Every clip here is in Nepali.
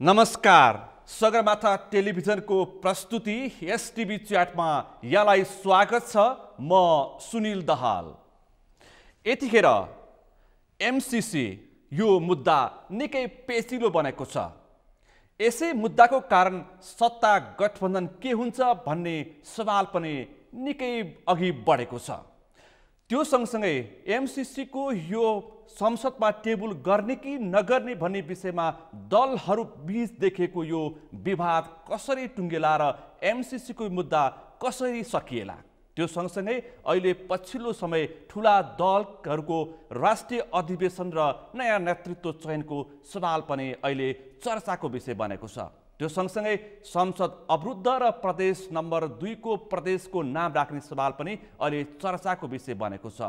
नमस्कार, सगरमाथा टेलिभिजनको प्रस्तुति एसटिभी च्याटमा यहाँलाई स्वागत छ। म सुनिल दहाल। यतिखेर एमसीसी यो मुद्दा निकै पेचिलो बनेको छ। यसै मुद्दाको कारण सत्ता गठबन्धन के हुन्छ भन्ने सवाल पनि निकै अघि बढेको छ। त्यो सँगसँगै एमसीसी को यो संसदमा टेबल गर्ने कि नगर्ने भन्ने विषयमा दलहरू बीच देखेको यो विवाद कसरी टुङ्गेला र एमसीसी को मुद्दा कसरी सकिएला, त्यो सँगसँगै अहिले पछिल्लो समय ठुला दलहरूको राष्ट्रिय अधिवेशन र नयाँ नेतृत्व चयनको सवाल पनि अहिले चर्चाको विषय बनेको छ। त्यो सँगसँगै संसद अवरुद्ध र प्रदेश नम्बर 2 को प्रदेशको नाम राख्ने सवाल पनि अहिले चर्चाको विषय बनेको छ।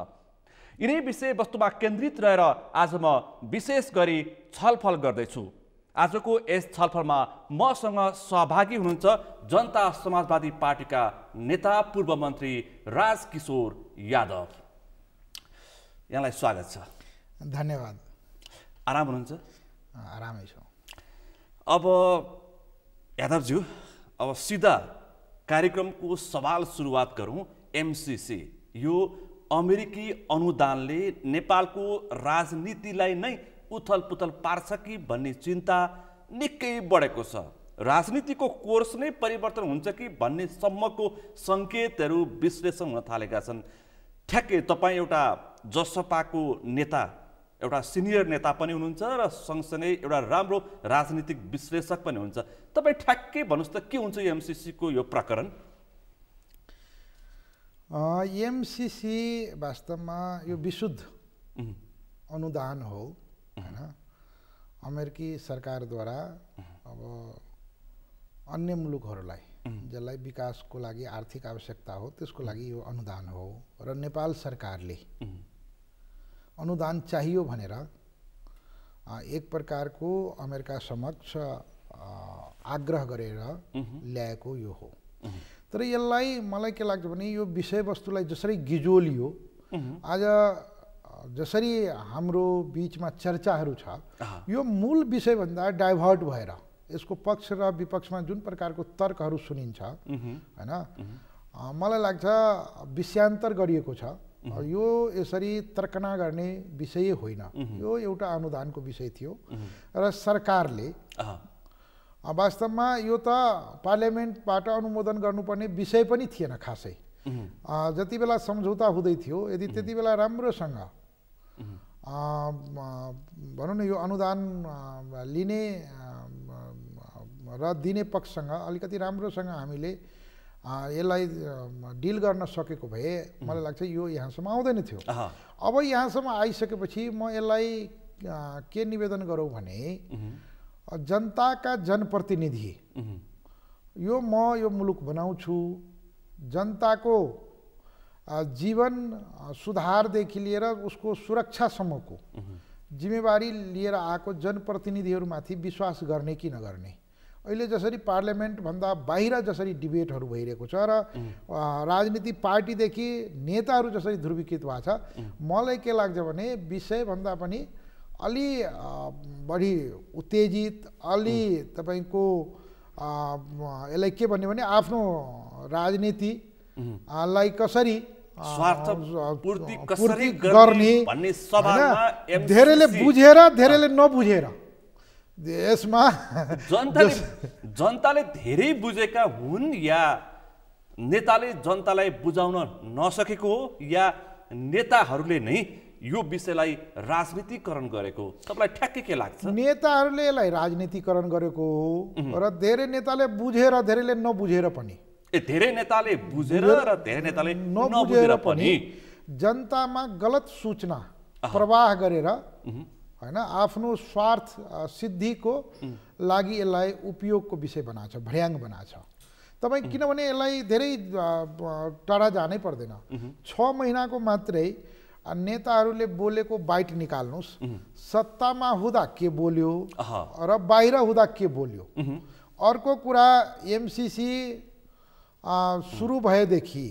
यिनै विषयवस्तुमा केन्द्रित रहेर आज म विशेष गरी छलफल गर्दैछु। आजको यस छलफलमा मसँग सहभागी हुनुहुन्छ जनता समाजवादी पार्टीका नेता पूर्व मन्त्री राजकिशोर यादव। यहाँलाई स्वागत छ। धन्यवाद। आराम हुनुहुन्छ? आरामै छु। अब यादवज्यू, अब सिधा कार्यक्रमको सवाल सुरुवात गरौँ। एमसीसी यो अमेरिकी अनुदानले नेपालको राजनीतिलाई नै उथल पुथल पार्छ कि भन्ने चिन्ता निकै बढेको छ। राजनीतिको कोर्स नै परिवर्तन हुन्छ कि भन्ने सम्मको सङ्केतहरू विश्लेषण हुन थालेका छन्। ठ्याक्कै तपाईँ एउटा जसपाको नेता, एउटा सिनियर नेता पनि हुनुहुन्छ र सँगसँगै एउटा राम्रो राजनीतिक विश्लेषक पनि हुनुहुन्छ। तपाईँ ठ्याक्कै भन्नुहोस् त के हुन्छ एमसीसी को यो प्रकरण? एमसीसी वास्तवमा यो विशुद्ध अनुदान हो, हैन? अमेरिकी सरकारद्वारा अब अन्य मुलुकहरूलाई जसलाई विकासको लागि आर्थिक आवश्यकता हो त्यसको लागि यो अनुदान हो र नेपाल सरकारले अनुदान चाहियो भनेर एक प्रकारको अमेरिका समक्ष आग्रह गरेर ल्याएको यो हो। तर यसलाई मलाई के लाग्छ भने यो विषयवस्तुलाई जसरी गिजोलियो, आज जसरी हाम्रो बीचमा चर्चाहरू छ, यो मूल विषयभन्दा डाइभर्ट भएर यसको पक्ष र विपक्षमा जुन प्रकारको तर्कहरू सुनिन्छ, हैन, मलाई लाग्छ विषयान्तर गरिएको छ। यो यसरी तर्कना गर्ने विषय होइन। यो एउटा अनुदानको विषय थियो र सरकारले वास्तवमा यो त पार्लियामेन्टबाट अनुमोदन गर्नुपर्ने विषय पनि थिएन खासै। जति बेला सम्झौता हुँदै थियो, यदि त्यति बेला राम्रोसँग भनौँ न यो अनुदान लिने र दिने पक्षसँग अलिकति राम्रोसँग हामीले यसलाई डिल गर्न सकेको भए मलाई लाग्छ यो यहाँसम्म आउँदैन थियो। अब यहाँसम्म आइसकेपछि म यसलाई के निवेदन गरौँ भने जनताका जनप्रतिनिधि यो म यो मुलुक बनाउँछु, जनताको जीवन सुधारदेखि लिएर उसको सुरक्षासम्मको जिम्मेवारी लिएर आएको जनप्रतिनिधिहरूमाथि विश्वास गर्ने कि नगर्ने। अहिले जसरी पार्लियामेन्टभन्दा बाहिर जसरी डिबेटहरू भइरहेको छ र राजनीतिक पार्टीदेखि नेताहरू जसरी ध्रुवीकृत भएको छ, मलाई के लाग्छ भने विषयभन्दा पनि अलि बढी उत्तेजित, अलि तपाईँको यसलाई के भन्ने भने आफ्नो राजनीतिलाई कसरी स्वार्थ पूर्ति गर्ने, धेरैले बुझेर धेरैले नबुझेर यसमा जनताले धेरै बुझेका हुन् या नेताले जनतालाई बुझाउन नसकेको हो या नेताहरूले नै यो विषयलाई राजनीतिकरण गरेको? तपाईलाई ठ्याक्कै के लाग्छ? नेताहरूले यसलाई राजनीतिकरण गरेको हो र धेरै नेताले बुझेर धेरैले नबुझेर पनि, धेरै नेताले बुझेर र धेरै नेताले नबुझेर पनि जनतामा गलत सूचना प्रवाह गरेर, हैन, आफ्नो स्वार्थ सिद्धिको लागि यसलाई उपयोगको विषय बनाछ, भ्याङ बनाछ। तपाईँ किनभने यसलाई धेरै टाढा जानै पर्दैन। 6 महिनाको मात्रै नेताहरूले बोलेको बाइट निकाल्नुहोस्, सत्तामा हुँदा के बोल्यो र बाहिर हुँदा के बोल्यो। अर्को कुरा, एमसीसी सुरु भएदेखि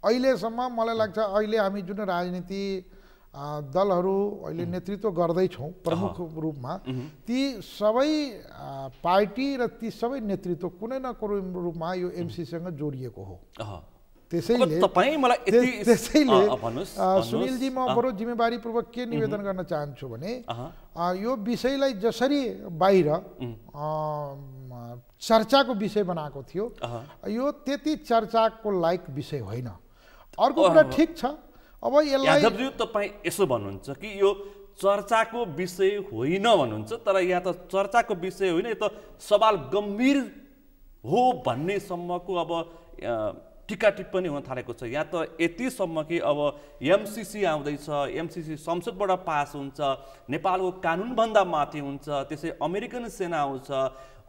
अहिलेसम्म मलाई लाग्छ अहिले हामी जुन राजनीति दलहरू अहिले नेतृत्व गर्दैछौँ प्रमुख रूपमा ती सबै पार्टी र ती सबै नेतृत्व कुनै न कुनै रूपमा यो एमसीसँग जोडिएको हो। त्यसैले सुनिलजी म बरु जिम्मेवारीपूर्वक के निवेदन गर्न चाहन्छु भने यो विषयलाई जसरी बाहिर चर्चाको विषय बनाएको थियो यो त्यति चर्चाको लायक विषय होइन। अर्को कुरा ठिक छ, अब यसलाई यादवज्यू तपाईँ यसो भन्नुहुन्छ कि यो चर्चाको विषय होइन भन्नुहुन्छ, तर यहाँ त चर्चाको विषय होइन, यो त सवाल गम्भीर हो भन्नेसम्मको अब टिका टिप्पणी हुन थालेको छ। यहाँ त यतिसम्म कि अब एमसीसी आउँदैछ, एमसीसी संसदबाट पास हुन्छ, नेपालको कानुनभन्दा माथि हुन्छ, त्यसै अमेरिकन सेना आउँछ,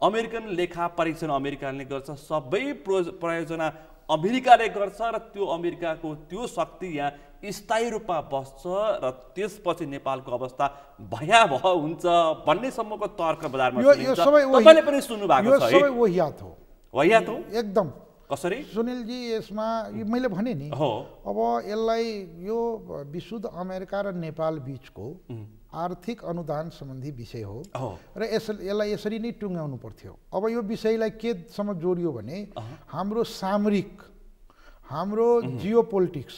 अमेरिकन लेखा परीक्षण अमेरिकाले गर्छ, सबै प्रायोजना अमेरिकाले गर्छ र त्यो अमेरिकाको त्यो शक्ति यहाँ स्थायी रूपमा बस्छ र त्यसपछि नेपालको अवस्था भयावह हुन्छ भन्नेसम्मको तर्क बजारमा सुनिन्छ। तपाईँले पनि सुन्नु भएको छ है? यो सबै वाहियात हो। वाहियात हो एकदम। कसरी सुनिलजी? यसमा मैले भने नि अब यसलाई यो विशुद्ध अमेरिका र नेपाल बीचको आर्थिक अनुदान सम्बन्धी विषय हो र यसलाई यसरी नै टुङ्ग्याउनु पर्थ्यो। अब यो विषयलाई केसम्म जोडियो भने हाम्रो सामरिक, हाम्रो जियोपोलिटिक्स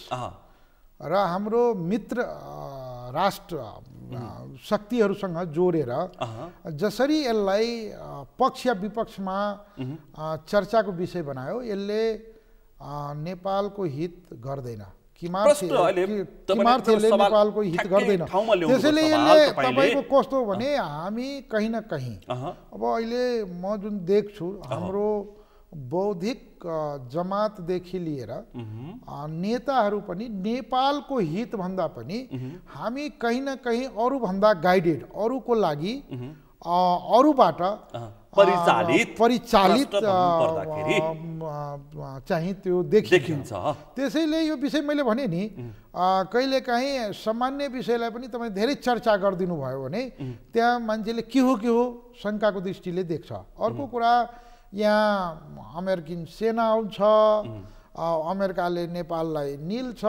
र हाम्रो मित्र राष्ट्र शक्तिहरूसँग जोडेर जसरी यसलाई पक्ष या विपक्षमा चर्चाको विषय बनायो, यसले नेपालको हित गर्दैन। नेपालको हित गर्दैन। त्यसैले यसले तपाईँको कस्तो हो भने हामी कहीँ न कहीँ अब अहिले म जुन देख्छु हाम्रो बौद्धिक जमातदेखि लिएर नेताहरू पनि नेपालको हितभन्दा पनि हामी कहीँ न कहीँ अरूभन्दा गाइडेड, अरूको लागि अरूबाट परिचालित चाहिँ त्यो देखिन्छ। त्यसैले यो विषय मैले भने नि कहिलेकाहीँ सामान्य विषयलाई पनि तपाईँ धेरै चर्चा गरिदिनु भयो भने त्यहाँ मान्छेले के हो शङ्काको दृष्टिले देख्छ। अर्को कुरा यहाँ अमेरिकन सेना आउँछ, अमेरिकाले नेपाललाई निल्छ,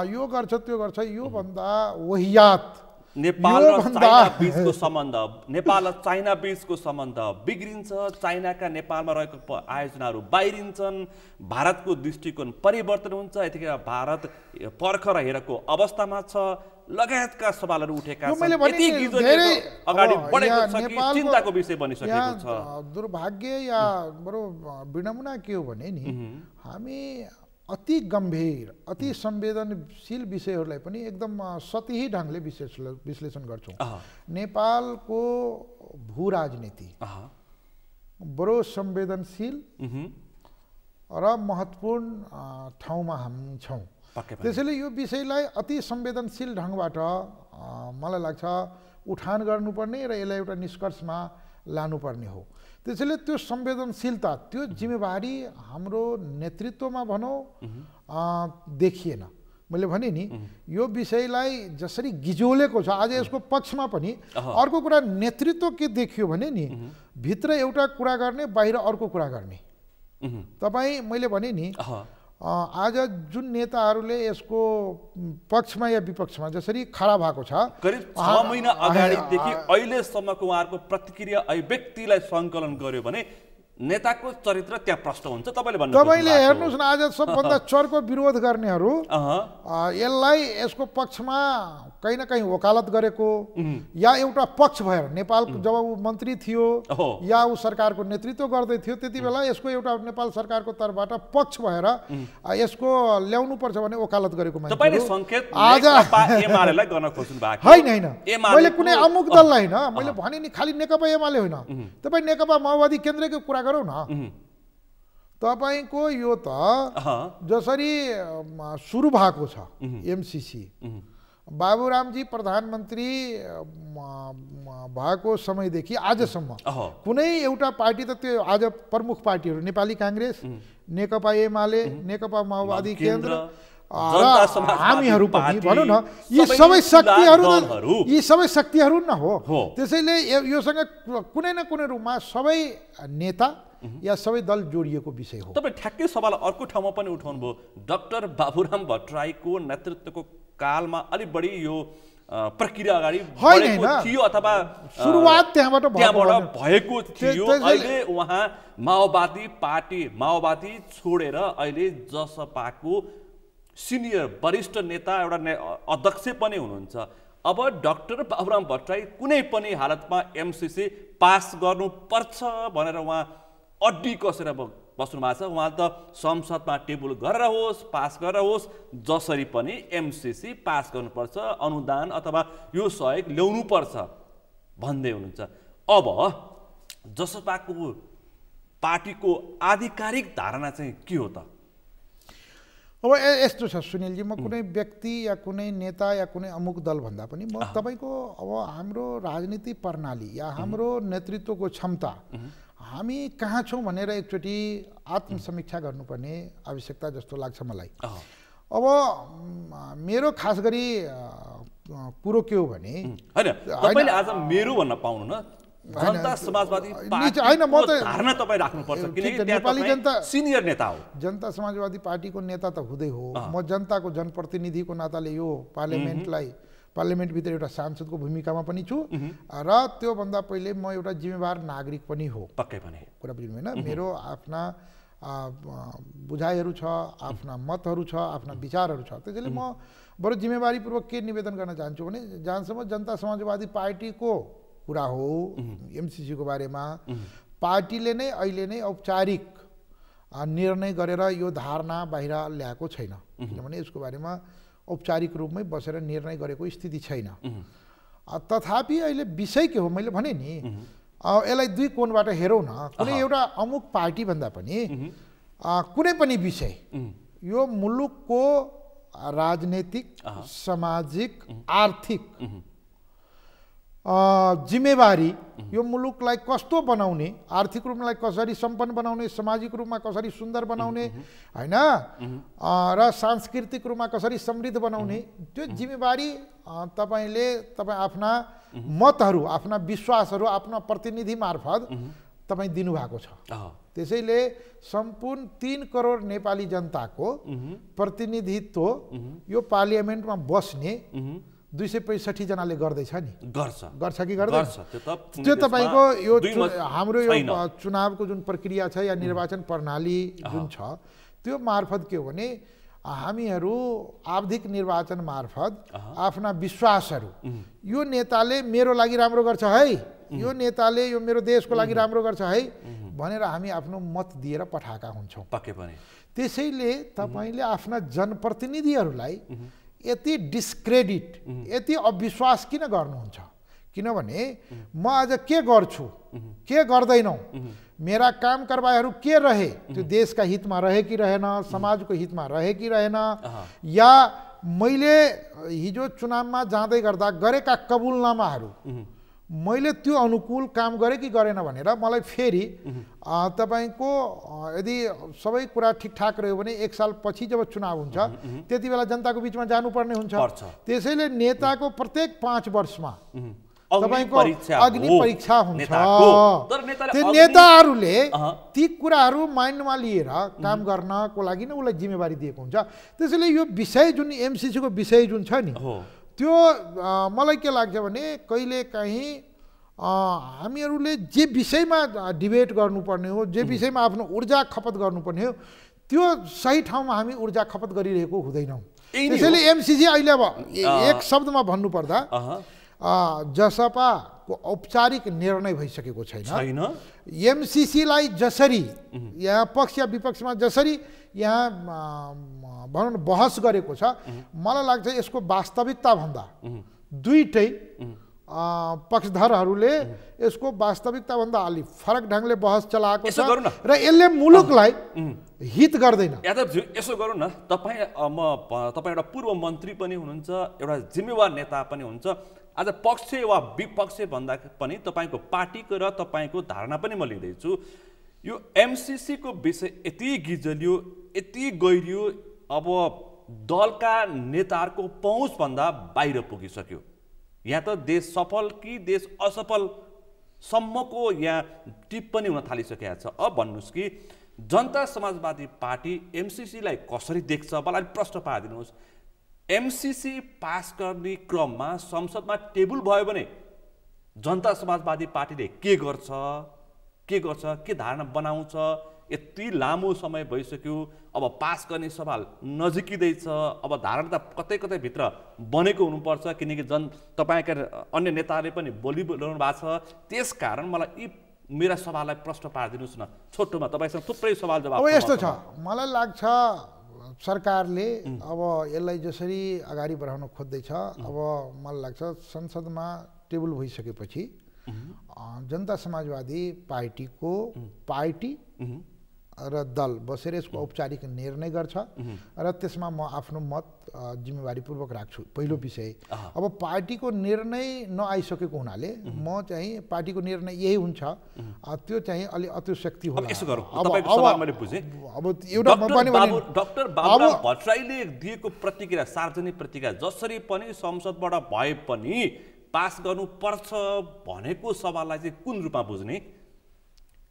यो गर्छ त्यो गर्छ, योभन्दा वाहियात नेपाल र चाइना बीचको सम्बन्ध, नेपाल र चाइना बीचको सम्बन्ध बिग्रिन्छ, चाइनाका नेपालमा रहेको आयोजनाहरू बाहिरिन्छन्, भारतको दृष्टिकोण परिवर्तन हुन्छ, यतिखेर भारत पर्खर हेरेको अवस्थामा छ लगायतका सवालहरू उठेका छन्। अगाडि बढेको छ कि चिन्ताको विषय बनिसकेको छ। दुर्भाग्य या बडो विडम्बना के हो भने नि हामी अति गम्भीर, अति संवेदनशील विषयहरूलाई पनि एकदम सतही ढङ्गले विश्लेषण गर्छौँ। नेपालको भू राजनीति बडो संवेदनशील र महत्त्वपूर्ण ठाउँमा हामी छौँ। त्यसैले यो विषयलाई अति संवेदनशील ढङ्गबाट मलाई लाग्छ उठान गर्नुपर्ने र यसलाई एउटा निष्कर्षमा लानुपर्ने हो। त्यसैले त्यो संवेदनशीलता, त्यो जिम्मेवारी हाम्रो नेतृत्वमा भनौँ देखिएन। मैले भने नि यो विषयलाई जसरी गिजोलेको छ आज यसको पक्षमा पनि। अर्को कुरा नेतृत्व के देखियो भने नि भित्र एउटा कुरा गर्ने, बाहिर अर्को कुरा गर्ने। तपाईँ मैले भने नि आज जुन नेताहरूले यसको पक्षमा या विपक्षमा जसरी खडा भएको छ, करिब 6 महिना अगाडिदेखि अहिलेसम्मको उहाँहरूको प्रतिक्रिया व्यक्तिलाई सङ्कलन गर्यो भने नेताको चरित्र त्यहाँ प्रश्न हुन्छ। तपाईँले हेर्नुहोस् न आज सबभन्दा चर्को विरोध गर्नेहरू यसलाई यसको पक्षमा कहीँ न कहीँ वकालत गरेको या एउटा पक्ष भएर नेपालको जब ऊ मन्त्री थियो या ऊ सरकारको नेतृत्व गर्दै थियो त्यति बेला यसको एउटा नेपाल सरकारको तर्फबाट पक्ष भएर यसको ल्याउनु पर्छ भने वकालत गरेको मान्छे आज गर्न खोज्नु भएको होइन। मैले कुनै अमुक दललाई होइन, मैले भने नि खालि नेकपा एमाले होइन, तपाईँ नेकपा माओवादी केन्द्रको कुरा गरौँ न। तपाईँको यो त जसरी सुरु भएको छ एमसीसी, बाबुरामजी प्रधानमन्त्री भएको समयदेखि आजसम्म कुनै एउटा पार्टी त त्यो आज प्रमुख पार्टीहरू नेपाली काङ्ग्रेस, नेकपा एमाले, नेकपा माओवादी केन्द्र र हामीहरू पनि भनौँ न, यी सबै शक्तिहरू न हो। त्यसैले योसँग कुनै न कुनै रूपमा सबै नेता या सबै दल जोडिएको विषय हो। तपाईँ ठ्याक्कै सवाल अर्को ठाउँमा पनि उठाउनु भयो। डाक्टर बाबुराम भट्टराईको नेतृत्वको कालमा अलिक बढी यो प्रक्रिया अगाडि होइन, बढेको होइन। थियो अथवा सुरुवात त्यहाँबाट भएको थियो। अहिले उहाँ माओवादी छोडेर अहिले जसपाको सिनियर वरिष्ठ नेता एउटा अध्यक्ष पनि हुनुहुन्छ। अब डाक्टर बाबुराम भट्टराई कुनै पनि हालतमा एमसीसी पास गर्नुपर्छ भनेर उहाँ अड्डी कसेर बस्नु भएको छ। उहाँ त संसदमा टेबल गरेर होस् पास गरेर होस् जसरी पनि एमसीसी पास गर्नुपर्छ, अनुदान अथवा यो सहयोग ल्याउनुपर्छ भन्दै हुनुहुन्छ। अब जसपाको पार्टीको आधिकारिक धारणा चाहिँ के हो त? अब यस्तो छ सुनिलजी, म कुनै व्यक्ति या कुनै नेता या कुनै अमुक दल भन्दा पनि म तपाईँको अब हाम्रो राजनीति प्रणाली या हाम्रो नेतृत्वको क्षमता हामी कहाँ छौँ भनेर एकचोटि आत्मसमीक्षा गर्नुपर्ने आवश्यकता जस्तो लाग्छ मलाई। अब मेरो खास गरी कुरो के हो भने हैन तपाईले आज मेरो भन्न पाउनु न, जनता समाजवादी पार्टीको धारणा तपाईँ राख्नुपर्छ किनकि नेपाली जनता सिनियर नेता हो। जनता समाजवादी पार्टीको नेता त हुँदै हो, म जनताको जनप्रतिनिधिको नाताले यो पार्लियामेन्टभित्र एउटा सांसदको भूमिकामा पनि छु र त्योभन्दा पहिले म एउटा जिम्मेवार नागरिक पनि हो। पक्कै पनि कुरा बुझ्नु होइन, मेरो आफ्ना बुझाइहरू छ, आफ्ना मतहरू छ, आफ्ना विचारहरू छ। त्यसैले म बरु जिम्मेवारीपूर्वक के निवेदन गर्न चाहन्छु भने जहाँसम्म जनता समाजवादी पार्टीको कुरा हो एमसीसीको बारेमा पार्टीले नै अहिले नै औपचारिक निर्णय गरेर यो धारणा बाहिर ल्याएको छैन, किनभने यसको बारेमा औपचारिक रूपमै बसेर निर्णय गरेको स्थिति छैन। तथापि अहिले विषय के हो मैले भने नि, यसलाई दुई कोणबाट हेरौँ न। कुनै एउटा अमुक पार्टी भन्दा पनि कुनै पनि विषय यो मुलुकको राजनीतिक सामाजिक आर्थिक जिम्मेवारी यो मुलुकलाई कस्तो बनाउने, आर्थिक रूपलाई कसरी सम्पन्न बनाउने, सामाजिक रूपमा कसरी सुन्दर बनाउने हैन र सांस्कृतिक रूपमा कसरी समृद्ध बनाउने, त्यो जिम्मेवारी तपाईँ आफ्ना मतहरू, आफ्ना विश्वासहरू, आफ्ना प्रतिनिधि मार्फत तपाईँ दिनुभएको छ। त्यसैले सम्पूर्ण 3 करोड नेपाली जनताको प्रतिनिधित्व यो पार्लियामेन्टमा बस्ने 265 जनाले गर्दैछ नि, गर्छ कि गर्दैन? त्यो तपाईँको यो हाम्रो यो चुनावको जुन प्रक्रिया छ या निर्वाचन प्रणाली जुन छ त्यो मार्फत के हो भने हामीहरू आवधिक निर्वाचन मार्फत आफ्ना विश्वासहरू, यो नेताले मेरो लागि राम्रो गर्छ है, यो नेताले यो मेरो देशको लागि राम्रो गर्छ है भनेर हामी आफ्नो मत दिएर पठाएका हुन्छौँ। पक्कै पनि त्यसैले तपाईँले आफ्ना जनप्रतिनिधिहरूलाई यति डिस्क्रेडिट, यति अविश्वास किन गर्नुहुन्छ? किनभने म आज के गर्छु, के गर्दैनौ, मेरा काम कारबाहीहरू के रहे, त्यो देशका हितमा रहे कि रहेन, समाजको हितमा रहे कि रहेन, या मैले हिजो चुनावमा जाँदै गर्दा गरेका कबुलनामाहरू मैले त्यो अनुकूल काम गरेँ कि गरेन भनेर मलाई फेरि तपाईको यदि सबै कुरा ठिकठाक रह्यो भने 1 साल पछि जब चुनाव हुन्छ त्यति बेला जनताको बीचमा जानुपर्ने हुन्छ। त्यसैले नेताको प्रत्येक 5 वर्षमा तपाईको अग्नि परीक्षा हुन्छ। त्यो नेताहरूले ती कुराहरू माइन्डमा लिएर काम गर्नको लागि नै उसलाई जिम्मेवारी दिएको हुन्छ। त्यसैले यो विषय जुन एमसीसीको विषय जुन छ नि त्यो मलाई के लाग्छ भने कहिलेकाहीँ हामीहरूले जे विषयमा डिबेट गर्नुपर्ने हो, जे विषयमा आफ्नो ऊर्जा खपत गर्नुपर्ने हो त्यो सही ठाउँमा हामी ऊर्जा खपत गरिरहेको हुँदैनौँ। त्यसैले एमसीसी अहिले अब एक शब्दमा भन्नुपर्दा जसपाको औपचारिक निर्णय भइसकेको छैन। एमसीसीलाई जसरी यहाँ पक्ष या विपक्षमा जसरी यहाँ भनौँ न बहस गरेको छ, मलाई लाग्छ यसको वास्तविकता भन्दा दुईटै पक्षधरहरूले यसको वास्तविकता भन्दा अलि फरक ढङ्गले बहस चलाएको छ र यसले मुलुकलाई हित गर्दैन। यसो गरौँ न, तपाईँ एउटा पूर्व मन्त्री पनि हुनुहुन्छ, एउटा जिम्मेवार नेता पनि हुनुहुन्छ। आज पक्ष वा विपक्ष भन्दा पनि तपाईँको पार्टीको र तपाईँको धारणा पनि म लिँदैछु। यो एमसीसीको विषय यति गिजलियो, यति गहिरियो, अब दलका नेताहरूको पहुँचभन्दा बाहिर पुगिसक्यो। यहाँ त देश सफल कि देश असफल सम्मको यहाँ टिप्पणी हुन थालिसकेको छ। अब भन्नुहोस् कि जनता समाजवादी पार्टी एमसीसीलाई कसरी देख्छ? मलाई प्रश्न पारिदिनुहोस्। एमसीसी पास गर्ने क्रममा संसदमा टेबल भयो भने जनता समाजवादी पार्टीले के गर्छ, के धारणा बनाउँछ? यति लामो समय भइसक्यो, अब पास गर्ने सवाल नजिकिँदैछ, अब धारणा त कतै भित्र बनेको हुनुपर्छ, किनकि तपाईँका अन्य नेताहरूले पनि बोलिरहनु भएको छ। त्यसकारण मलाई यी मेरा सवाललाई प्रश्न पारिदिनुहोस् न छोटोमा, तपाईँसँग थुप्रै सवाल जवाब। अब यस्तो छ, मलाई लाग्छ सरकारले अब यसलाई जसरी अगाडि बढाउन खोज्दैछ, अब मलाई लाग्छ संसदमा टेबल भइसकेपछि जनता समाजवादी पार्टीको पार्टी र दल बसेर यसको औपचारिक निर्णय गर्छ र त्यसमा म आफ्नो मत जिम्मेवारीपूर्वक राख्छु। पहिलो विषय, अब पार्टीको निर्णय नआइसकेको हुनाले म चाहिँ पार्टीको निर्णय यही हुन्छ, त्यो चाहिँ अलि अतिशक्ति होला। अब एउटा डाक्टर बाबुराम भट्टराईले दिएको प्रतिक्रिया, सार्वजनिक प्रतिक्रिया, जसरी पनि संसदबाट भए पनि पास गर्नुपर्छ भनेको सवाललाई चाहिँ कुन रूपमा बुझ्ने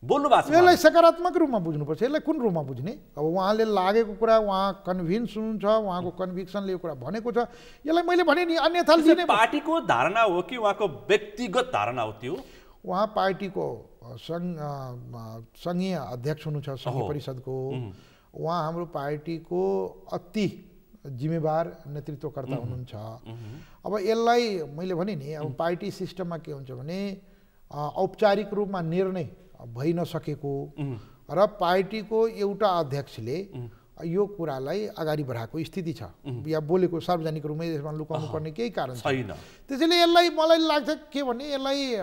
बोल्नु भएको छ? यसलाई सकारात्मक रूपमा बुझ्नुपर्छ। यसलाई कुन रूपमा बुझ्ने? अब उहाँले लागेको कुरा, उहाँ कन्भिन्स हुनुहुन्छ, उहाँको कन्भिक्सनले यो कुरा भनेको छ, यसलाई मैले भने नि अन्यथा लिने पार्टीको धारणा हो कि उहाँको व्यक्तिगत धारणा हो? त्यो उहाँ पार्टीको सङ्घीय अध्यक्ष हुनुहुन्छ सङ्घीय परिषदको, उहाँ हाम्रो पार्टीको अति जिम्मेवार नेतृत्वकर्ता हुनुहुन्छ। अब यसलाई मैले भने नि, अब पार्टी सिस्टममा के हुन्छ भने औपचारिक रूपमा निर्णय भइ नसकेको र पार्टीको एउटा अध्यक्षले यो कुरालाई अगाडि बढाएको स्थिति छ, या बोलेको सार्वजनिक रूपमा यसमा लुकाउनु पर्ने केही कारण छैन। त्यसैले यसलाई मलाई लाग्छ के भने यसलाई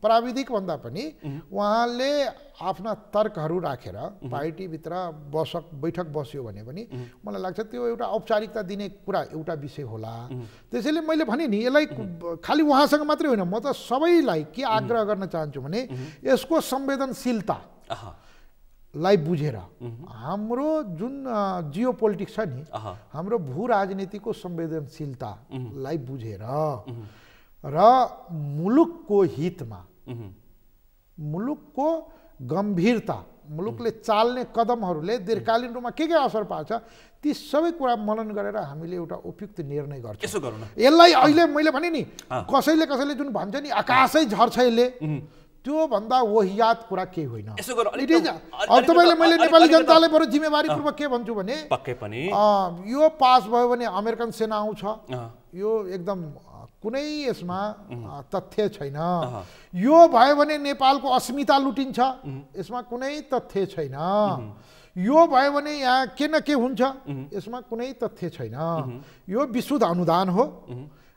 प्राविधिक भन्दा पनि उहाँले आफ्ना तर्कहरू राखेर पार्टीभित्र बैठक बस्यो भने पनि मलाई लाग्छ त्यो एउटा औपचारिकता दिने कुरा एउटा विषय होला। त्यसैले मैले भने नि यसलाई खालि उहाँसँग मात्रै होइन, म त सबैलाई के आग्रह गर्न चाहन्छु भने यसको संवेदनशीलता लाई बुझेर, हाम्रो जुन जियो पोलिटिक्स छ नि, हाम्रो भू राजनीतिको संवेदनशीलतालाई बुझेर र मुलुकको हितमा, मुलुकको गम्भीरता, मुलुकले चाल्ने कदमहरूले दीर्घकालीन रूपमा के असर पार्छ, ती सबै कुरा मनन गरेर हामीले एउटा उपयुक्त निर्णय गर्छौँ। यसो गरौँ न, यसलाई अहिले मैले भने नि, कसैले जुन भन्छ नि आकाशै झर्छ यसले, त्यो भन्दा वहियात कुरा केही होइन। अब तपाईँले मैले नेपाली जनतालाई बरु जिम्मेवारीपूर्वक के भन्छु भने, पक्कै पनि यो पास भयो भने अमेरिकन सेना आउँछ, यो एकदम कुनै यसमा तथ्य छैन। यो भयो भने नेपालको अस्मिता लुटिन्छ, यसमा कुनै तथ्य छैन। यो भयो भने यहाँ के न के हुन्छ, यसमा कुनै तथ्य छैन। यो विशुद्ध अनुदान हो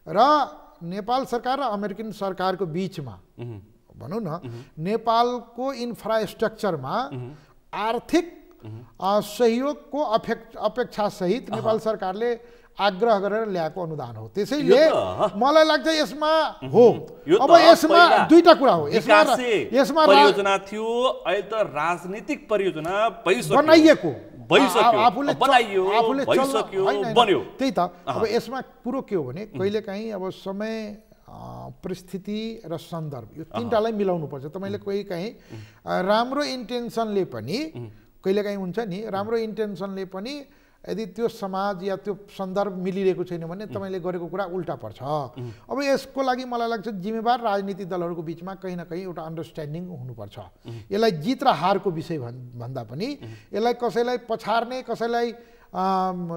र नेपाल सरकार र अमेरिकन सरकारको बीचमा भनौँ न, नेपालको इन्फ्रास्ट्रक्चरमा आर्थिक सहयोगको अपेक्षा सहित नेपाल सरकारले आग्रह गरेर ल्याएको अनुदान हो। त्यसैले मलाई लाग्छ यसमा हो। अब यसमा दुईटा कुरा हो, यसमा परियोजना थियो, अहिले त राजनीतिक परियोजना बनाइएको, आफूले बन्यो। त्यही त। अब यसमा कुरो के हो भने कहिलेकाहीँ अब समय, परिस्थिति र सन्दर्भ, यो तीनटालाई मिलाउनु पर्छ। तपाईँले कहिलेकाहीँ राम्रो इन्टेन्सनले पनि, कहिलेकाहीँ हुन्छ नि, राम्रो इन्टेन्सनले पनि यदि त्यो समाज या त्यो सन्दर्भ मिलिरहेको छैन भने तपाईँले गरेको कुरा उल्टा पर्छ। अब यसको लागि मलाई लाग्छ जिम्मेवार राजनीतिक दलहरूको बिचमा कहीँ न कहीँ एउटा अन्डरस्ट्यान्डिङ हुनुपर्छ। यसलाई जित र हारको विषय भन्दा पनि, यसलाई कसैलाई पछार्ने, कसैलाई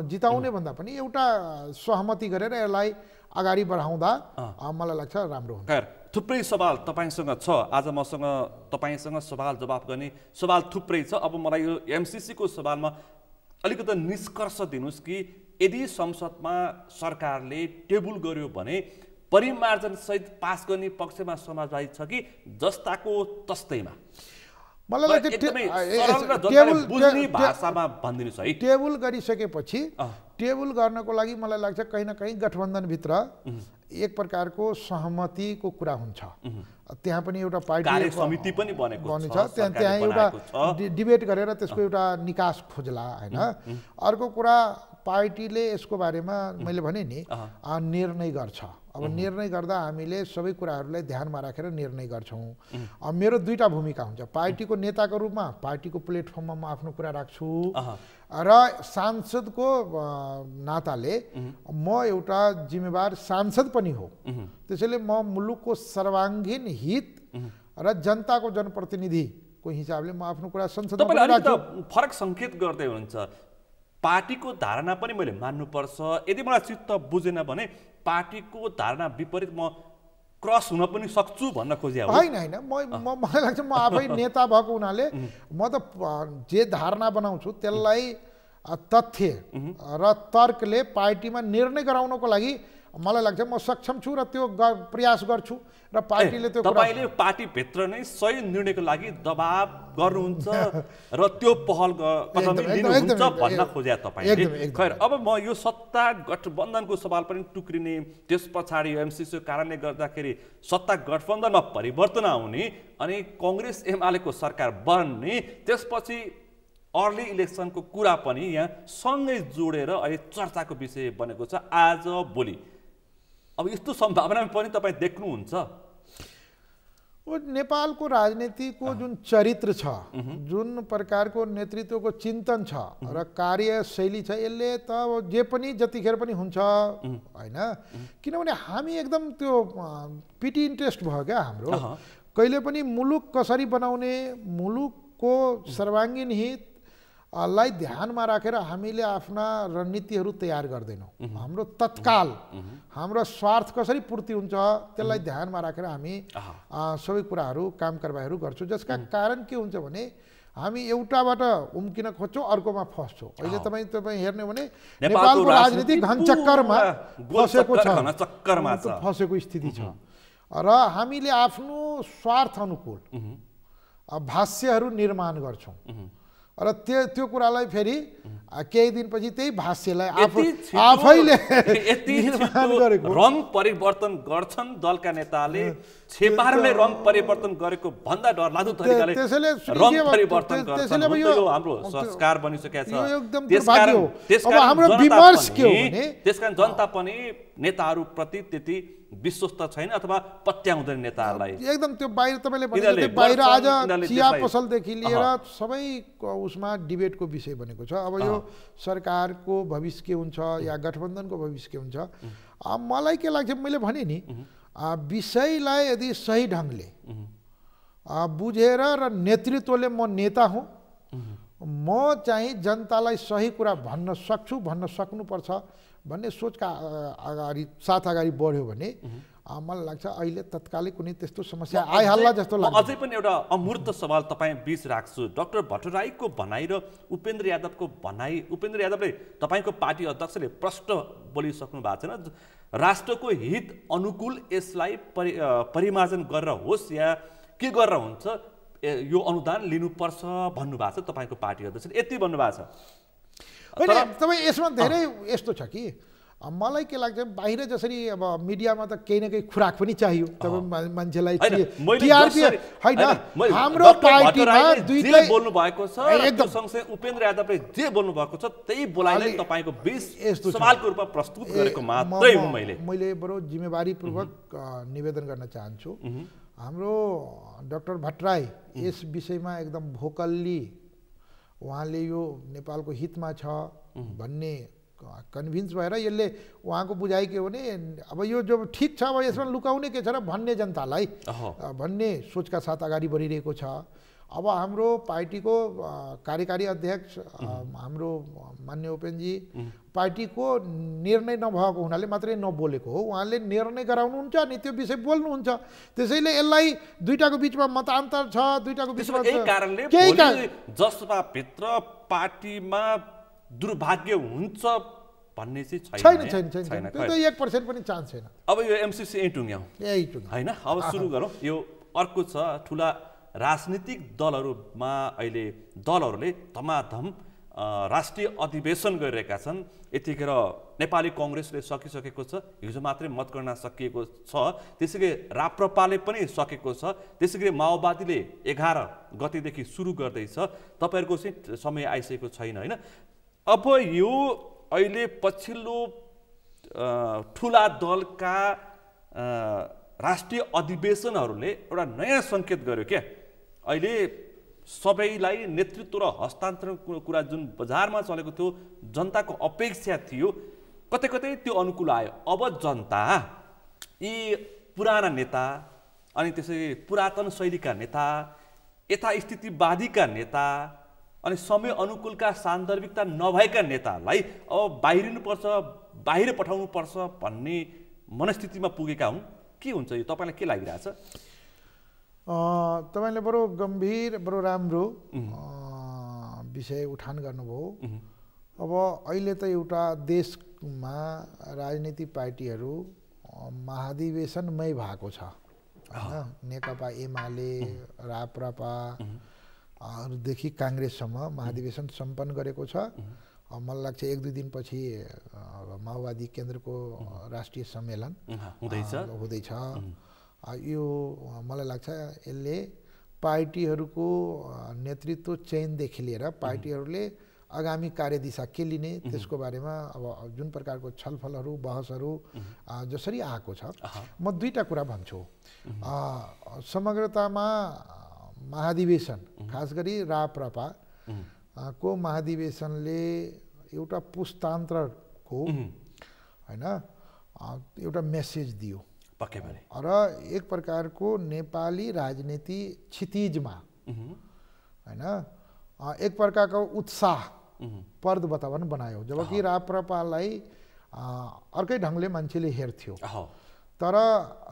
जिताउने भन्दा पनि एउटा सहमति गरेर यसलाई अगाडि बढाउँदा मलाई लाग्छ राम्रो हुन्छ। थुप्रै सवाल तपाईँसँग छ, आज मसँग तपाईँसँग सवाल जवाफ गर्ने सवाल थुप्रै छ। अब मलाई यो एमसीसीको सवालमा अलिकति निष्कर्ष दिनुहोस् कि यदि संसदमा सरकारले टेबल गर्यो भने परिमार्जन सहित पास गर्ने पक्षमा समाजवादी छ कि जस्ताको तस्तैमा? मलाई लाग्छ टेबल गरिसकेपछि, टेबल गर्नको लागि मलाई लाग्छ कहीँ न कहीँ गठबन्धनभित्र एक प्रकारको सहमतिको कुरा हुन्छ। त्यहाँ पनि एउटा पार्टी समिति पनि बनेको छ, त्यहाँ एउटा डिबेट गरेर त्यसको एउटा निकास खोज्ला, होइन? अर्को कुरा पार्टीले यसको बारेमा मैले भने नि निर्णय गर्छ। अब निर्णय गर्दा हामीले सबै कुराहरूलाई ध्यानमा राखेर निर्णय गर्छौँ। अब मेरो दुईटा भूमिका हुन्छ, पार्टीको नेताको रूपमा पार्टीको प्लेटफर्ममा म आफ्नो कुरा राख्छु र सांसदको नाताले म एउटा जिम्मेवार सांसद पनि हो। त्यसैले म मुलुकको सर्वाङ्गीन हित र जनताको जनप्रतिनिधिको हिसाबले म आफ्नो कुरा संसदमा राख्छु। फरक सङ्केत गर्दै हुनुहुन्छ, पार्टीको धारणा पनि मैले मान्नुपर्छ, यदि मलाई चित्त बुझेन भने पार्टीको धारणा विपरीत म क्रस हुन पनि सक्छु भन्न खोजे हो। होइन, मलाई लाग्छ म आफै नेता भएको हुनाले म त जे धारणा बनाउँछु त्यसलाई तथ्य र तर्कले पार्टीमा निर्णय गराउनको लागि मलाई लाग्छ म सक्षम छु र त्यो प्रयास गर्छु र पार्टीले त्यो तपाईले पार्टीभित्र नै सही निर्णयको लागि दबाब गर्नुहुन्छ र त्यो पहल कदमी लिनुहुन्छ भन्न खोजे तपाईले। खैर, अब म यो सत्ता गठबन्धनको सवाल पनि टुक्रिने, त्यस पछाडि एमसीसीको कारणले गर्दाखेरि सत्ता गठबन्धनमा परिवर्तन आउने अनि कांग्रेस एमालेको सरकार बन्ने, त्यसपछि अर्ली इलेक्सनको कुरा पनि यहाँ सँगै जोडेर अहिले चर्चाको विषय बनेको छ आज भोलि। अब यस्तो सम्भावना पनि तपाईँ देख्नुहुन्छ? नेपालको राजनीतिको जुन चरित्र छ, जुन प्रकारको नेतृत्वको चिन्तन छ र कार्यशैली छ, यसले त जे पनि जतिखेर पनि हुन्छ होइन। किनभने हामी एकदम त्यो पिटी इन्ट्रेस्ट भयो क्या हाम्रो। कहिले पनि मुलुक कसरी बनाउने, मुलुकको सर्वाङ्गीन हित लाई ध्यानमा राखेर हामीले आफ्ना रणनीतिहरू तयार गर्दैनौँ। हाम्रो तत्काल हाम्रो स्वार्थ कसरी पूर्ति हुन्छ त्यसलाई ध्यानमा राखेर हामी सबै कुराहरू काम कारबाहीहरू गर्छौँ। जसका कारण के हुन्छ भने हामी एउटाबाट उम्किन खोज्छौँ, अर्कोमा फस्छौँ। अहिले तपाईँ हेर्ने भने नेपालको राजनीति घनचक्करमा फसेको स्थिति छ र हामीले आफ्नो स्वार्थ अनुकूल भाष्यहरू निर्माण गर्छौँ र त्यो कुरालाई फेरि केही दिनपछि त्यही भाष्यलाई आफैले निर्माण गरेको रङ परिवर्तन गर्छन् दलका नेताले। छेपाहरूले रङ परिवर्तन गरेको भन्दा डरलाग्दो तरिकाले रङ परिवर्तन गर्छन्। यो हाम्रो संस्कार बनिसकेको छ। त्यसकारण जनता पनि नेताहरूप्रति त्यति विश्वस्त छैन अथवा पत्याउँदैन नेताहरूलाई एकदम। त्यो बाहिर तपाईँले भने बाहिर आज चिया पसलदेखि लिएर सबै उसमा डिबेटको विषय बनेको छ। अब यो सरकारको भविष्य के हुन्छ या गठबन्धनको भविष्य के हुन्छ, मलाई के लाग्छ, मैले भने नि विषयलाई यदि सही ढङ्गले बुझेर र नेतृत्वले म नेता हुँ, म चाहिँ जनतालाई सही कुरा भन्न सक्छु, भन्न सक्नुपर्छ भन्ने सोचका साथ अगाडि बढ्यो भने मलाई लाग्छ अहिले तत्कालै कुनै त्यस्तो समस्या आइहाल्ला जस्तो लाग्छ। अझै पनि एउटा अमूर्त सवाल तपाईँ बीच राख्छु। डाक्टर भट्टराईको भनाइ र उपेन्द्र यादवको भनाइ, उपेन्द्र यादवले तपाईँको पार्टी अध्यक्षले प्रष्ट बोलिसक्नु भएको छैन, राष्ट्रको हित अनुकूल यसलाई परिमार्जन गरेर होस् या के गरेर हुन्छ यो अनुदान लिनुपर्छ भन्नुभएको छ तपाईँको पार्टी अध्यक्षले, यति भन्नुभएको छ। तपाईँ यसमा धेरै यस्तो छ कि मलाई के लाग्छ, बाहिर जसरी अब मिडियामा त केही न केही खुराक पनि चाहियो तपाईँ मान्छेलाई। हाम्रो पार्टीमा दुईटै बोल्नु भएको छ, एकदम सँगसँगै उपेन्द्र यादवले जे बोल्नु भएको छ त्यही बोलाइले तपाईँको बीच सवालको रूपमा प्रस्तुत गरेको मात्रै हो। मैले बरु जिम्मेवारीपूर्वक निवेदन गर्न चाहन्छु, हाम्रो डाक्टर भट्टराई यस विषयमा एकदम भोकल्ली उहाँले यो नेपालको हितमा छ भन्ने कन्भिन्स भएर यसले उहाँको बुझाइ के हो भने अब यो जो ठिक छ, अब यसमा लुकाउने के छ र भन्ने जनतालाई भन्ने सोचका साथ अगाडि बढिरहेको छ। अब हाम्रो पार्टीको कार्यकारी अध्यक्ष हाम्रो मान्य उपेन्द्रजी पार्टीको निर्णय नभएको हुनाले मात्रै नबोलेको हो, उहाँले निर्णय गराउनुहुन्छ अनि त्यो विषय बोल्नुहुन्छ। त्यसैले यसलाई दुईटाको बिचमा मतान्तर छ, दुईटाको बिचमा जसमा भित्र पार्टीमा दुर्भाग्य हुन्छ भन्ने चाहिँ छैन। त्यो त 1% पनि चान्स छैन। अब यो एमसीसी यही टुङ्ग्याउँ होइन, अब सुरु गरौँ। यो अर्को छ, ठुला राजनीतिक दलहरूमा अहिले दलहरूले धमाधम राष्ट्रिय अधिवेशन गरिरहेका छन्। यतिखेर नेपाली कांग्रेसले सकिसकेको छ, हिजो मात्रै मतगणना सकिएको छ, त्यसैगरी राप्रपाले पनि सकेको छ, त्यसैगरी माओवादीले 11 गतेदेखि सुरु गर्दैछ। तपाईँहरूको चाहिँ समय आइसकेको छैन होइन। अब यो अहिले पछिल्लो ठुला दलका राष्ट्रिय अधिवेशनहरूले एउटा नयाँ सङ्केत गर्यो क्या। अहिले सबैलाई नेतृत्व र हस्तान्तरणको कुरा जुन बजारमा चलेको थियो, जनताको अपेक्षा थियो, कतै कतै त्यो अनुकूल आयो। अब जनता यी पुराना नेता अनि त्यसै पुरातन शैलीका नेता, यथास्थितिवादीका नेता अनि समय अनुकूलका सान्दर्भिकता नभएका नेतालाई अब बाहिरिनुपर्छ, बाहिर पठाउनुपर्छ भन्ने मनस्थितिमा पुगेका हुन्। के हुन्छ यो, तपाईँलाई के लागिरहेछ? तपाईँले बडो गम्भीर, बडो राम्रो विषय उठान गर्नुभयो। अब अहिले त एउटा देशमा राजनीतिक पार्टीहरू महाधिवेशनमै भएको छ हैन। नेकपा एमाले, राप्रपादेखि काङ्ग्रेससम्म महाधिवेशन सम्पन्न गरेको छ। मलाई लाग्छ 1-2 दिनपछि माओवादी केन्द्रको राष्ट्रिय सम्मेलन हुँदैछ। यो मलाई लाग्छ यसले पार्टीहरूको नेतृत्व चयनदेखि लिएर पार्टीहरूले आगामी कार्यदिशा के लिने त्यसको बारेमा अब जुन प्रकारको छलफलहरू, बहसहरू जसरी आएको छ, म 2टा कुरा भन्छु। समग्रतामा महाधिवेशन, खास गरी राप्रपा को महाधिवेशनले एउटा पुस्तान्तरको हैन एउटा मेसेज दियो पक्कै पनि, र एक प्रकारको नेपाली राजनीति क्षितिजमा हैन एक प्रकारको उत्साह पर्द वातावरण बनायो। जबकि राप्रपालाई अर्कै ढङ्गले मान्छेले हेर्थ्यो। तर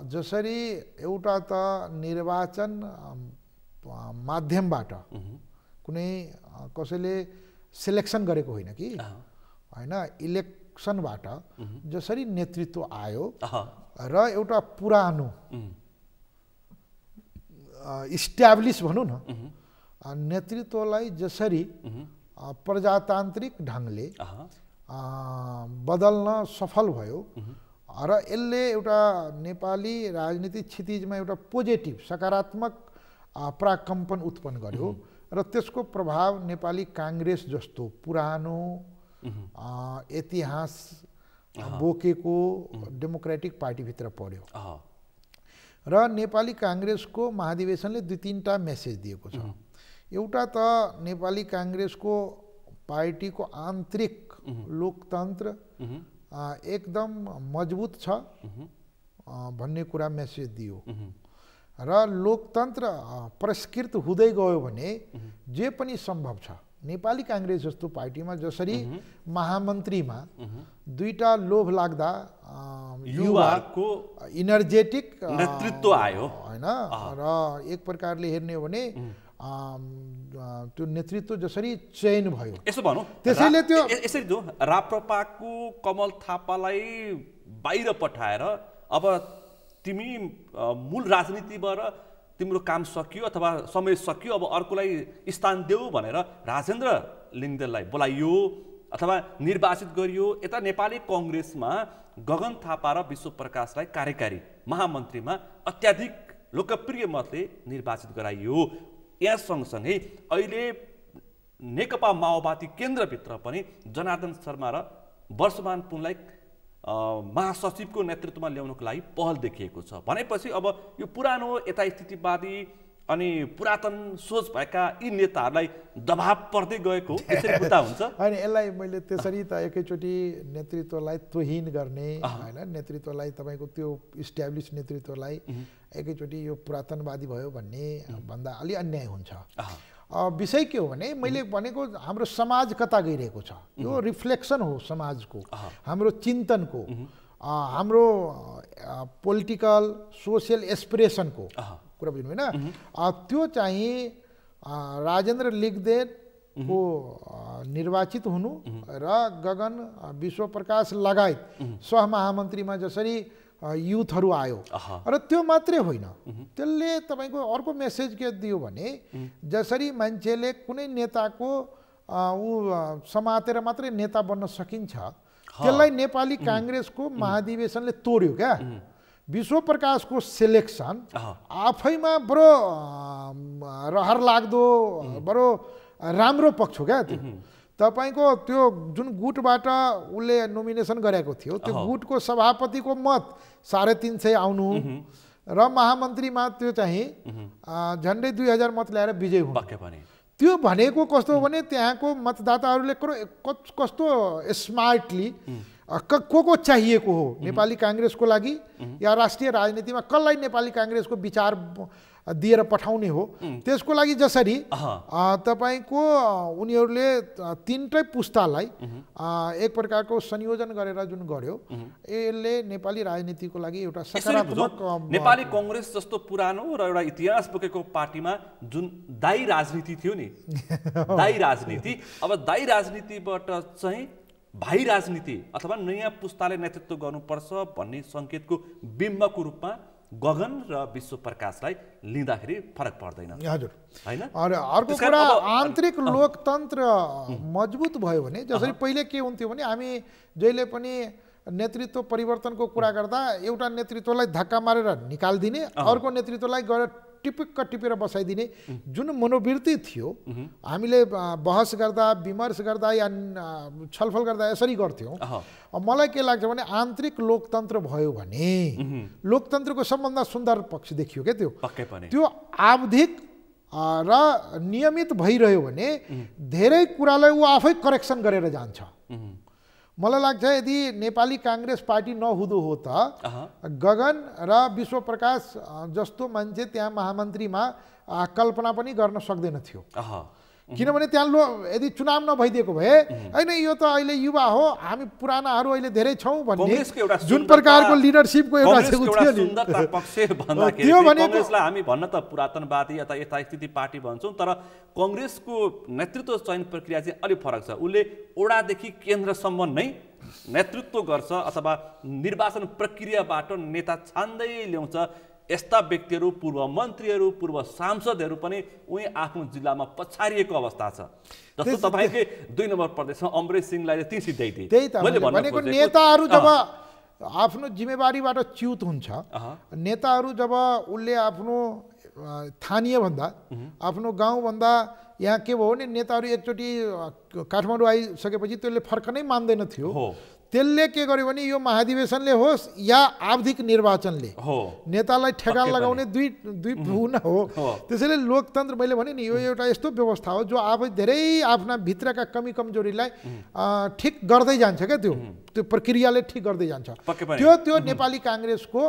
जसरी एउटा त निर्वाचन माध्यमबाट कुनै कसैले सिलेक्सन गरेको होइन कि हैन, इलेक्सनबाट जसरी नेतृत्व आयो र एउटा पुरानो इस्ट्याब्लिस भनौँ न नेतृत्वलाई जसरी प्रजातान्त्रिक ढङ्गले बदल्न सफल भयो र यसले एउटा नेपाली राजनीतिक क्षितिजमा एउटा पोजिटिभ सकारात्मक प्राकम्पन उत्पन्न गर्यो र त्यसको प्रभाव नेपाली काङ्ग्रेस जस्तो पुरानो इतिहास बोकेको डेमोक्रेटिक पार्टीभित्र पर्यो। र नेपाली काङ्ग्रेसको महाधिवेशनले 2-3टा मेसेज दिएको छ। एउटा त नेपाली काङ्ग्रेसको पार्टीको आन्तरिक लोकतन्त्र एकदम मजबुत छ भन्ने कुरा मेसेज दियो। र लोकतन्त्र परिष्कृत हुँदै गयो भने जे पनि सम्भव छ। नेपाली काङ्ग्रेस जस्तो पार्टीमा जसरी महामन्त्रीमा 2टा लोभ लाग्दा युवाको इनर्जेटिक नेतृत्व आयो हैन, र एक प्रकारले हेर्ने हो भने त्यो नेतृत्व जसरी चयन भयो, यसो भनौँ त्यसैले त्यो यसरी जो राप्रपाको कमल थापालाई बाहिर पठाएर अब तिमी मूल राजनीतिबाट तिम्रो काम सकियो अथवा समय सकियो, अब अर्कोलाई स्थान देऊ भनेर राजेन्द्र लिङ्गदेनलाई बोलाइयो अथवा निर्वाचित गरियो। यता नेपाली कङ्ग्रेसमा गगन थापा र विश्वप्रकाशलाई कार्यकारी महामन्त्रीमा अत्याधिक लोकप्रिय मतले निर्वाचित गराइयो। यहाँ सँगसँगै अहिले नेकपा माओवादी केन्द्रभित्र पनि जनार्दन शर्मा र वर्षमान पुनलाई महासचिवको नेतृत्वमा ल्याउनको लागि पहल देखिएको छ। भनेपछि अब यो पुरानो यथास्थितिवादी अनि पुरातन सोच भएका यी नेताहरूलाई दबाब पर्दै गएको यसरी बुझ्दा हुन्छ होइन। यसलाई मैले त्यसरी त एकैचोटि नेतृत्वलाई तोहिन गर्ने होइन, नेतृत्वलाई तपाईँको त्यो इस्ट्याब्लिस नेतृत्वलाई एकैचोटि यो पुरातनवादी भयो भन्ने भन्दा अलि अन्याय हुन्छ। विषय के हो भने मैले भनेको हाम्रो समाज कता गइरहेको छ, यो रिफ्लेक्सन हो समाजको, हाम्रो चिन्तनको, हाम्रो पोलिटिकल सोसियल एस्पिरेसनको कुरा बुझ्नु होइन। त्यो चाहिँ राजेन्द्र लिङ्गदेनको निर्वाचित हुनु र गगन विश्वप्रकाश लगायत सहमहामन्त्रीमा जसरी युथहरू आयो र त्यो मात्रै होइन, त्यसले तपाईँको अर्को मेसेज के दियो भने जसरी मान्छेले कुनै नेताको ऊ समातेर मात्रै नेता बन्न सकिन्छ, त्यसलाई नेपाली काङ्ग्रेसको महाधिवेशनले तोड्यो क्या। विश्वप्रकाशको सिलेक्सन आफैमा बडो रहर लाग्दो बडो राम्रो पक्ष हो क्या त्यो। तपाईको त्यो जुन गुटबाट उसले नोमिनेसन गरेको थियो त्यो गुटको सभापतिको मत 350 आउनु र महामन्त्रीमा त्यो चाहिँ झन्डै 2000 मत ल्याएर विजय हुनु। त्यो भनेको कस्तो हो भने त्यहाँको मतदाताहरूले कस्तो स्मार्टली को चाहिएको हो नेपाली कांग्रेसको लागि या राष्ट्रिय राजनीतिमा कसलाई नेपाली कांग्रेसको विचार दिएर पठाउने हो त्यसको लागि जसरी तपाईको उनीहरूले तीनटै पुस्तालाई एक प्रकारको संयोजन गरेर जुन गर्यो यसले नेपाली राजनीतिको लागि एउटा सकारात्मक नेपाली कांग्रेस जस्तो पुरानो र एउटा इतिहास बोकेको पार्टीमा जुन दायी राजनीति थियो नि दायी राजनीति अब दायी राजनीतिबाट चाहिँ भाइ राजनीति अथवा नयाँ पुस्ताले नेतृत्व गर्नुपर्छ भन्ने संकेतको बिम्बको रूपमा गगन र विश्व प्रकाशलाई लिँदाखेरि फरक पर्दैन हजुर हैन। अर्को कुरा आन्तरिक लोकतन्त्र मजबुत भयो भने जसरी पहिले के हुन्थ्यो भने हामी जहिले पनि नेतृत्व परिवर्तनको कुरा गर्दा एउटा नेतृत्वलाई धक्का मारेर निकाल्दिने अर्को नेतृत्वलाई गएर टिपिक्क टिपेर बसाइदिने जुन मनोवृत्ति थियो हामीले बहस गर्दा विमर्श गर्दा या छलफल गर्दा यसरी गर्थ्यौं। मलाई के लाग्छ भने आन्तरिक लोकतन्त्र भयो भने लोकतन्त्रको सबभन्दा सुन्दर पक्ष देखियो के त्यो पक्कै पनि त्यो आवधिक र नियमित भइरह्यो भने धेरै कुरालाई उ आफै करेक्सन गरेर जान्छ। मलाई लाग्छ यदि नेपाली कांग्रेस पार्टी नहुँदो हो त गगन र विश्व प्रकाश जस्तो मान्छे त्यहाँ महामन्त्रीमा कल्पना पनि गर्न सक्दैन थियो किनभने त्यहाँ यदि चुनाव नभइदिएको भए हैन यो त अहिले युवा हो हामी पुरानाहरू अहिले धेरै छौं भन्ने जुन प्रकारको लिडरशिपको एउटा सुन्दरता पक्ष भन्दाखेरि कांग्रेसलाई हामी भन्न त पुरातनवादी अथवा यथास्थिति पार्टी भन्छौं तर कांग्रेसको नेतृत्व चयन प्रक्रिया चाहिँ अलि फरक छ। उले ओडादेखि केन्द्रसम्म नै नेतृत्व गर्छ अथवा निर्वाचन प्रक्रियाबाट नेता छान्दै ल्याउँछ। यस्ता व्यक्तिहरू पूर्व मन्त्रीहरू पूर्व सांसदहरू पनि उही आफ्नो जिल्लामा पछारिएको अवस्था छ। जस्तो तपाईकै 2 नम्बर प्रदेशमा अमरेश सिंहलाई ती सिधै दिए त्यही त भनेको नेताहरू जब आफ्नो जिम्मेवारीबाट च्युत हुन्छ नेताहरू जब उले आफ्नो स्थानीय भन्दा आफ्नो गाउँ भन्दा यहाँ के भयो भने नेताहरू एकचोटी काठमाडौँ आइसकेपछि त्यसले फर्क नै मान्दैन थियो। त्यसले के गर्यो भने यो महाधिवेशनले होस् या आवधिक निर्वाचनले नेतालाई ठेगान लगाउने दुई हुन हो। त्यसैले लोकतन्त्र मैले भने नि यो एउटा यस्तो व्यवस्था हो जो अब धेरै आफ्ना भित्रका कमी कमजोरीलाई ठिक गर्दै जान्छ क्या त्यो प्रक्रियाले ठिक गर्दै जान्छ। त्यो नेपाली कांग्रेसको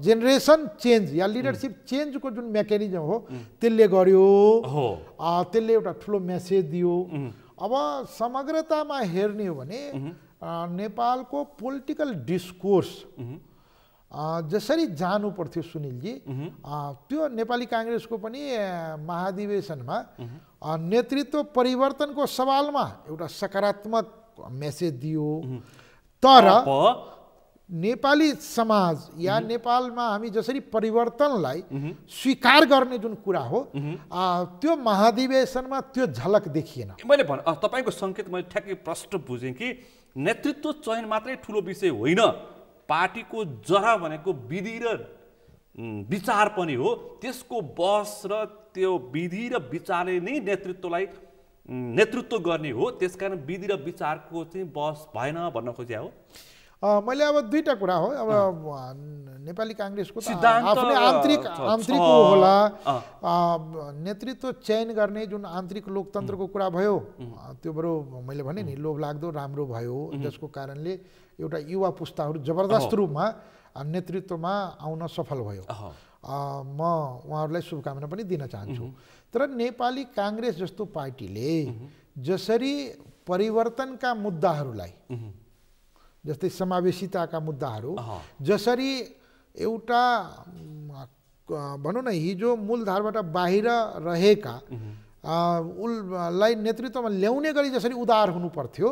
जेनरेसन चेन्ज या लिडरशिप चेन्जको जुन मेकानिजम हो त्यसले गर्यो त्यसले एउटा ठुलो मेसेज दियो। अब समग्रतामा हेर्ने हो भने नेपालको पोलिटिकल डिस्कोर्स जसरी जानु पर्थ्यो सुनिलजी त्यो नेपाली कांग्रेसको पनि महाधिवेशनमा नेतृत्व परिवर्तनको सवालमा एउटा सकारात्मक मेसेज दियो। तर नेपाली समाज या नेपालमा हामी जसरी परिवर्तनलाई स्वीकार गर्ने जुन कुरा हो त्यो महाधिवेशनमा त्यो झलक देखिएन। मैले तपाईको संकेत मैले ठ्याक्कै प्रष्ट बुझेँ कि नेतृत्व चयन मात्रै ठुलो विषय होइन पार्टीको जरा भनेको विधि र विचार पनि हो। त्यसको बहस र त्यो विधि र विचारले नै नेतृत्व गर्ने हो। त्यसकारण विधि र विचारको चाहिँ बहस भएन भन्न खोजे हो। मैले अब दुईटा कुरा हो अब नेपाली कांग्रेसको आफ्नै आन्तरिक होला नेतृत्व चयन गर्ने जुन आन्तरिक लोकतन्त्रको कुरा भयो त्यो बरु मैले भने नि लोभ लाग्दो राम्रो भयो जसको कारणले एउटा युवा पुस्ताहरू जबरदस्त रूपमा नेतृत्वमा आउन सफल भयो। म उहाँहरूलाई शुभकामना पनि दिन चाहन्छु। तर नेपाली कांग्रेस जस्तो पार्टीले जसरी परिवर्तनका मुद्दाहरूलाई जस्तै समावेशिताका मुद्दाहरू जसरी एउटा भनौँ न हिजो मूलधारबाट बाहिर रहेका उलाई नेतृत्वमा ल्याउने गरी जसरी उदार हुनु पर्थ्यो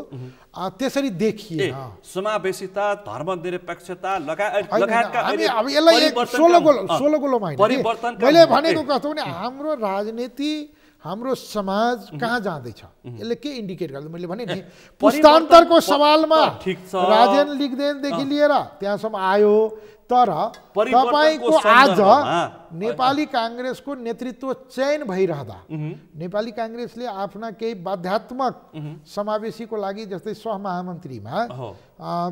त्यसरी देखिएन। समावेशिता धर्मनिरपेक्षता लगायतका अब यसलाई 16 गोलोमा हैन मैले भनेको कस्तो भने हाम्रो राजनीति हाम्रो समाज कहाँ जाँदैछ यसले के इन्डिकेट गर्छ मैले भने नि पुस्तान्तरको सवालमा राजेन लिगदेनदेखि लिएर त्यहाँसम्म आयो तर तपाईको आज सन्दर्भमा नेपाली कांग्रेसको नेतृत्व चयन भइरहँदा नेपाली कांग्रेसले आफ्ना केही बाध्यात्मक समावेशीको लागि जस्तै सहमहामन्त्रीमा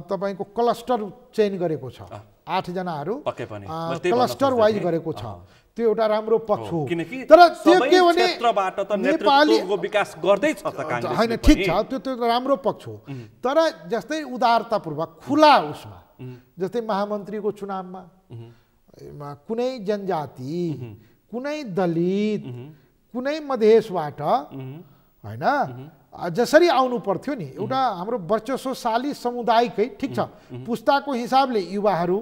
तपाईको क्लस्टर चयन गरेको छ 8 जनाहरू क्लस्टर वाइज गरेको छ त्यो एउटा राम्रो पक्ष हो तर त्यो के भने क्षेत्रबाट त नेतृत्वको विकास गर्दै छ त कांग्रेस हैन ठीक छ त्यो राम्रो पक्ष हो तर जस्तै उदारतापूर्वक खुला उसमा जस्तै महामन्त्रीको चुनावमा कुनै जनजाति कुनै दलित कुनै मधेसबाट हैन जसरी आउनु पर्थ्यो नि एउटा हाम्रो वर्चस्वशाली समुदायकै ठीक छ पुस्ताको हिसाबले युवाहरू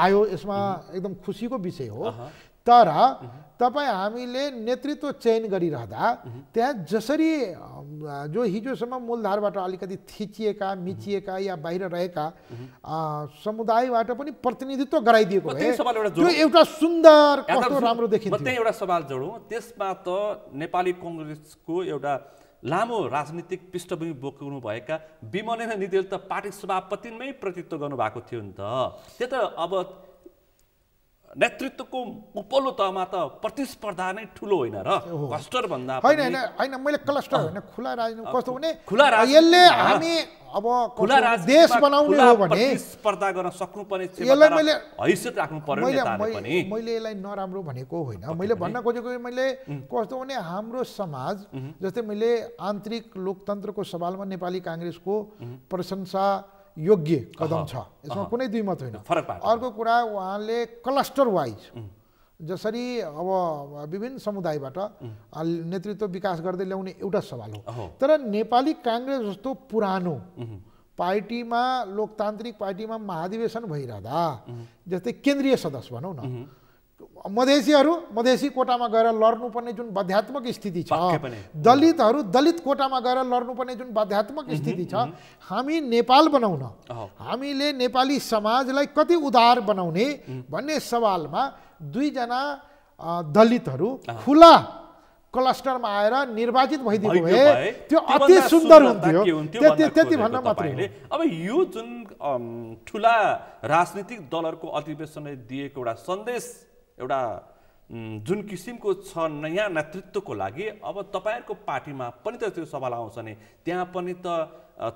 आयो यसमा एकदम खुसीको विषय हो तर तपाईं हामीले नेतृत्व चयन गरिरहँदा त्यहाँ जसरी जो हिजोसम्म मूलधारबाट अलिकति थिचिएका मिचिएका या बाहिर रहेका समुदायबाट पनि प्रतिनिधित्व गराइदिएको भए त्यो एउटा सुन्दर कस्तो राम्रो देखिन्थ्यो। म त्यही एउटा सवाल जोडौँ त्यसमा त नेपाली कांग्रेसको एउटा लामो राजनीतिक पृष्ठभूमि बोक्नु भएका विमलेन्द्र निधेल त पार्टी सभापतिमै प्रतिनिधित्व गर्नुभएको थियो नि त त्यो त अब नेतृत्वको उपल्लो तहमा त प्रतिस्पर्धा नै ठुलो होइन र क्लस्टर भन्दा हैन हैन मैले क्लस्टर हैन खुला राजनीति कस्तो भने यसले हामी अब खुला देश बनाउने हो भने प्रतिस्पर्धा गर्न सक्नु पर्ने क्षमता र हैसियत राख्नु पर्यो नेताले पनि मैले यसलाई नराम्रो भनेको होइन मैले भन्न खोजेको मैले कस्तो भने हाम्रो समाज जस्तै मैले आन्तरिक लोकतन्त्रको सवालमा नेपाली कांग्रेसको प्रशंसा योग्य कदम छ यसमा कुनै दुई मत होइन। अर्को कुरा उहाँले क्लस्टर वाइज जसरी अब विभिन्न समुदायबाट नेतृत्व विकास गर्दै ल्याउने एउटा सवाल हो तर नेपाली कांग्रेस जस्तो पुरानो पार्टीमा लोकतान्त्रिक पार्टीमा महाधिवेशन भइरहँदा जस्तै केन्द्रीय सदस्य भनौँ न मधेसीहरू मधेसी कोटामा गएर लड्नुपर्ने जुन बाध्यात्मक स्थिति छ दलितहरू दलित कोटामा गएर लड्नुपर्ने जुन बाध्यात्मक स्थिति छ हामी नेपाल बनाउन हामीले नेपाली समाजलाई कति उदार बनाउने भन्ने सवालमा 2 जना दलितहरू खुला क्लस्टरमा आएर निर्वाचित भइदिएको भए त्यो अति सुन्दर हुन्थ्यो त्यति भन्न मात्रै। अब यो जुन ठुला राजनीतिक दलहरूको अधिवेशनले दिएको एउटा सन्देश एउटा जुन किसिमको छ नयाँ नेतृत्वको लागि अब तपाईहरुको पार्टीमा पनि त त्यो सवाल आउँछ नि त्यहाँ पनि त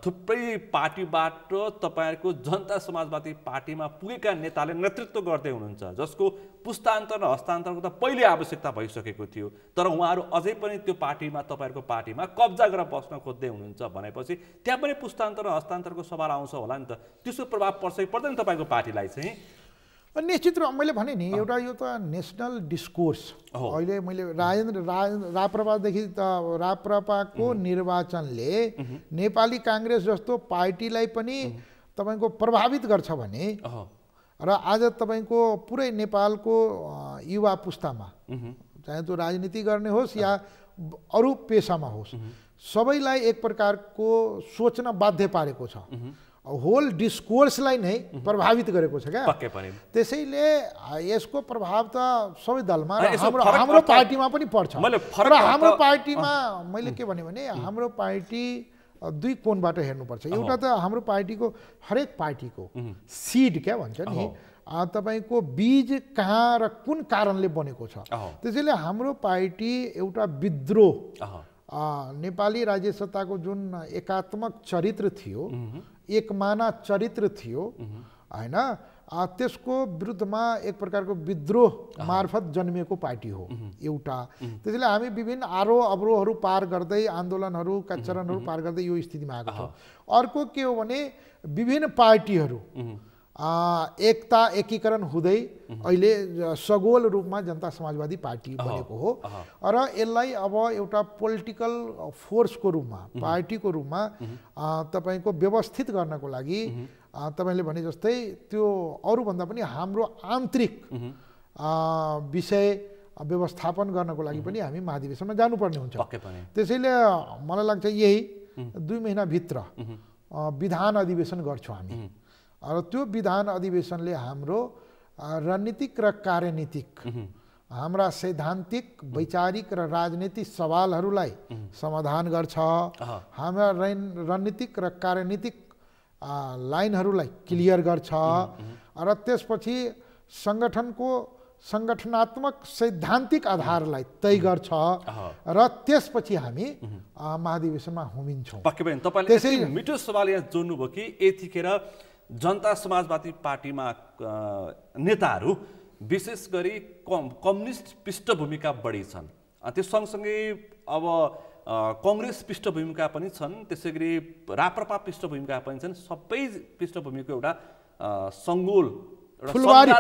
थुप्रै पार्टीबाट तपाईहरुको जनता समाजवादी पार्टीमा पुगेका नेताले नेतृत्व गर्दै हुनुहुन्छ जसको पुस्तान्तरण हस्तान्तरणको त पहिले आवश्यकता भइसकेको थियो तर उहाँहरू अझै पनि त्यो पार्टीमा तपाईहरुको पार्टीमा कब्जा गरेर बस्न खोज्दै हुनुहुन्छ भनेपछि त्यहाँ पनि पुस्तान्तरण हस्तान्तरणको सवाल आउँछ होला नि त त्यसको प्रभाव पर्छ कि पर्दैन तपाईको पार्टीलाई चाहिँ? निश्चित रूपमा मैले भने नि एउटा यो त नेसनल डिस्कोर्स अहिले मैले राप्रपादेखि त राप्रपाको निर्वाचनले नेपाली कांग्रेस जस्तो पार्टीलाई पनि तपाईको प्रभावित गर्छ भने र आज तपाईको पुरै नेपालको युवा पुस्तामा चाहे त्यो राजनीति गर्ने होस् या अरू पेशामा होस् सबैलाई एक प्रकारको सोच्न बाध्य पारेको छ होल डिस्कोर्सलाई नै प्रभावित गरेको छ क्या। त्यसैले यसको प्रभाव त सबै दलमा र हाम्रो पार्टीमा पनि पर्छ र हाम्रो पार्टीमा मैले के भने हाम्रो पार्टी 2 कोणबाट हेर्नुपर्छ। एउटा त हाम्रो पार्टीको हरेक पार्टीको सिड क्या भन्छ नि तपाईको बीज कहाँ र कुन कारणले बनेको छ त्यसैले हाम्रो पार्टी एउटा विद्रोह नेपाली राज्य सत्ताको जुन एकात्मक चरित्र थियो एकमाना चरित्र थियो हैन त्यसको विरुद्धमा एक प्रकारको विद्रोह मार्फत जन्मिएको पार्टी हो एउटा। त्यसैले हामी विभिन्न आरोह अवरोहहरू पार गर्दै आन्दोलनहरूका चरणहरू पार गर्दै यो स्थितिमा आएको छौँ। अर्को के हो भने विभिन्न पार्टीहरू एकता एकीकरण हुँदै अहिले सगोल रूपमा जनता समाजवादी पार्टी बनेको हो र यसलाई अब एउटा पोलिटिकल फोर्सको रूपमा पार्टीको रूपमा तपाईको व्यवस्थित गर्नको लागि तपाईले भने जस्तै त्यो अरूभन्दा पनि हाम्रो आन्तरिक विषय व्यवस्थापन गर्नको लागि पनि हामी महाधिवेशनमा जानुपर्ने हुन्छ। त्यसैले मलाई लाग्छ यही 2 महिनाभित्र विधान अधिवेशन गर्छौँ हामी र त्यो विधान अधिवेशनले हाम्रो रणनीतिक र कार्यनीतिक हाम्रा सैद्धान्तिक वैचारिक र राजनीतिक सवालहरूलाई समाधान गर्छ। हाम्रा रणनीतिक र कार्यनीतिक लाइनहरूलाई क्लियर गर्छ र त्यसपछि सङ्गठनको सङ्गठनात्मक सैद्धान्तिक आधारलाई तय गर्छ र त्यसपछि हामी महाधिवेशनमा होमिन्छौँ। पक्कै पनि तपाईँले यति मिठो सवाल यहाँ जोड्नुभयो कि यतिखेर जनता समाजवादी पार्टीमा नेताहरू विशेष गरी कम्युनिस्ट पृष्ठभूमिका बढी छन्, त्यो सँगसँगै अब कङ्ग्रेस पृष्ठभूमिका पनि छन्, त्यसै गरी राप्रपा पृष्ठभूमिका पनि छन्। सबै पृष्ठभूमिको एउटा सङ्गोल फुलबारी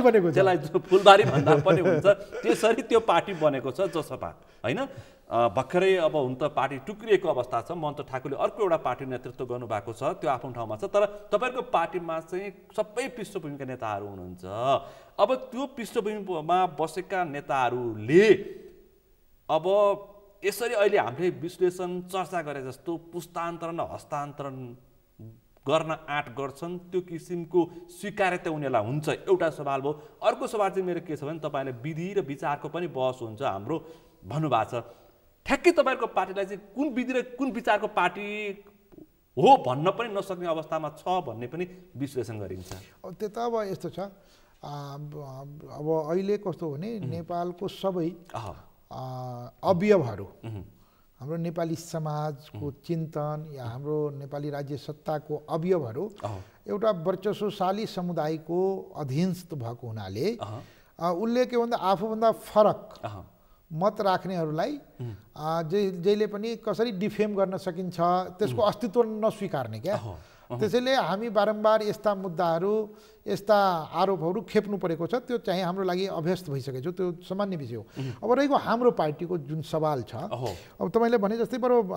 बनेको छ, त्यसलाई फुलबारी भन्दा पनि हुन्छ, त्यसरी त्यो पार्टी बनेको छ जसपा होइन। भर्खरै अब हुन त पार्टी टुक्रिएको अवस्था छ, मन्त्र ठाकुरले अर्को एउटा पार्टी नेतृत्व गर्नुभएको छ, त्यो आफ्नो ठाउँमा छ। तर तपाईँहरूको पार्टीमा चाहिँ सबै पृष्ठभूमिका नेताहरू हुनुहुन्छ। अब त्यो पृष्ठभूमिमा बसेका नेताहरूले अब यसरी अहिले हामीले विश्लेषण चर्चा गरे जस्तो पुस्तान्तरण हस्तान्तरण गर्न आँट गर्छन्, त्यो किसिमको स्वीकार्यता उनीहरूलाई हुन्छ, एउटा सवाल भयो। अर्को सवाल चाहिँ मेरो के छ भने तपाईँले विधि र विचारको पनि बहस हुन्छ हाम्रो भन्नुभएको छ। ठ्याक्कै तपाईँहरूको पार्टीलाई चाहिँ कुन विधि र कुन विचारको पार्टी हो भन्न पनि नसक्ने अवस्थामा छ भन्ने पनि विश्लेषण गरिन्छ। त्यो त अब यस्तो छ, अब अहिले कस्तो भने नेपालको सबै अवयवहरू, हाम्रो नेपाली समाजको चिन्तन या हाम्रो नेपाली राज्य सत्ताको अवयवहरू एउटा वर्चस्वशाली समुदायको अधीनस्थ भएको हुनाले उसले के भन्दा आफूभन्दा फरक मत राख्नेहरूलाई जहिले पनि कसरी डिफेम गर्न सकिन्छ त्यसको अस्तित्व नस्वीकार्ने क्या। त्यसैले हामी बारम्बार यस्ता मुद्दाहरू यस्ता आरोपहरू खेप्नु परेको छ, त्यो चाहिँ हाम्रो लागि अभ्यस्त भइसकेको छ, त्यो सामान्य विषय हो। अब रहेको हाम्रो पार्टीको जुन सवाल छ, अब तपाईँले भने जस्तै बरु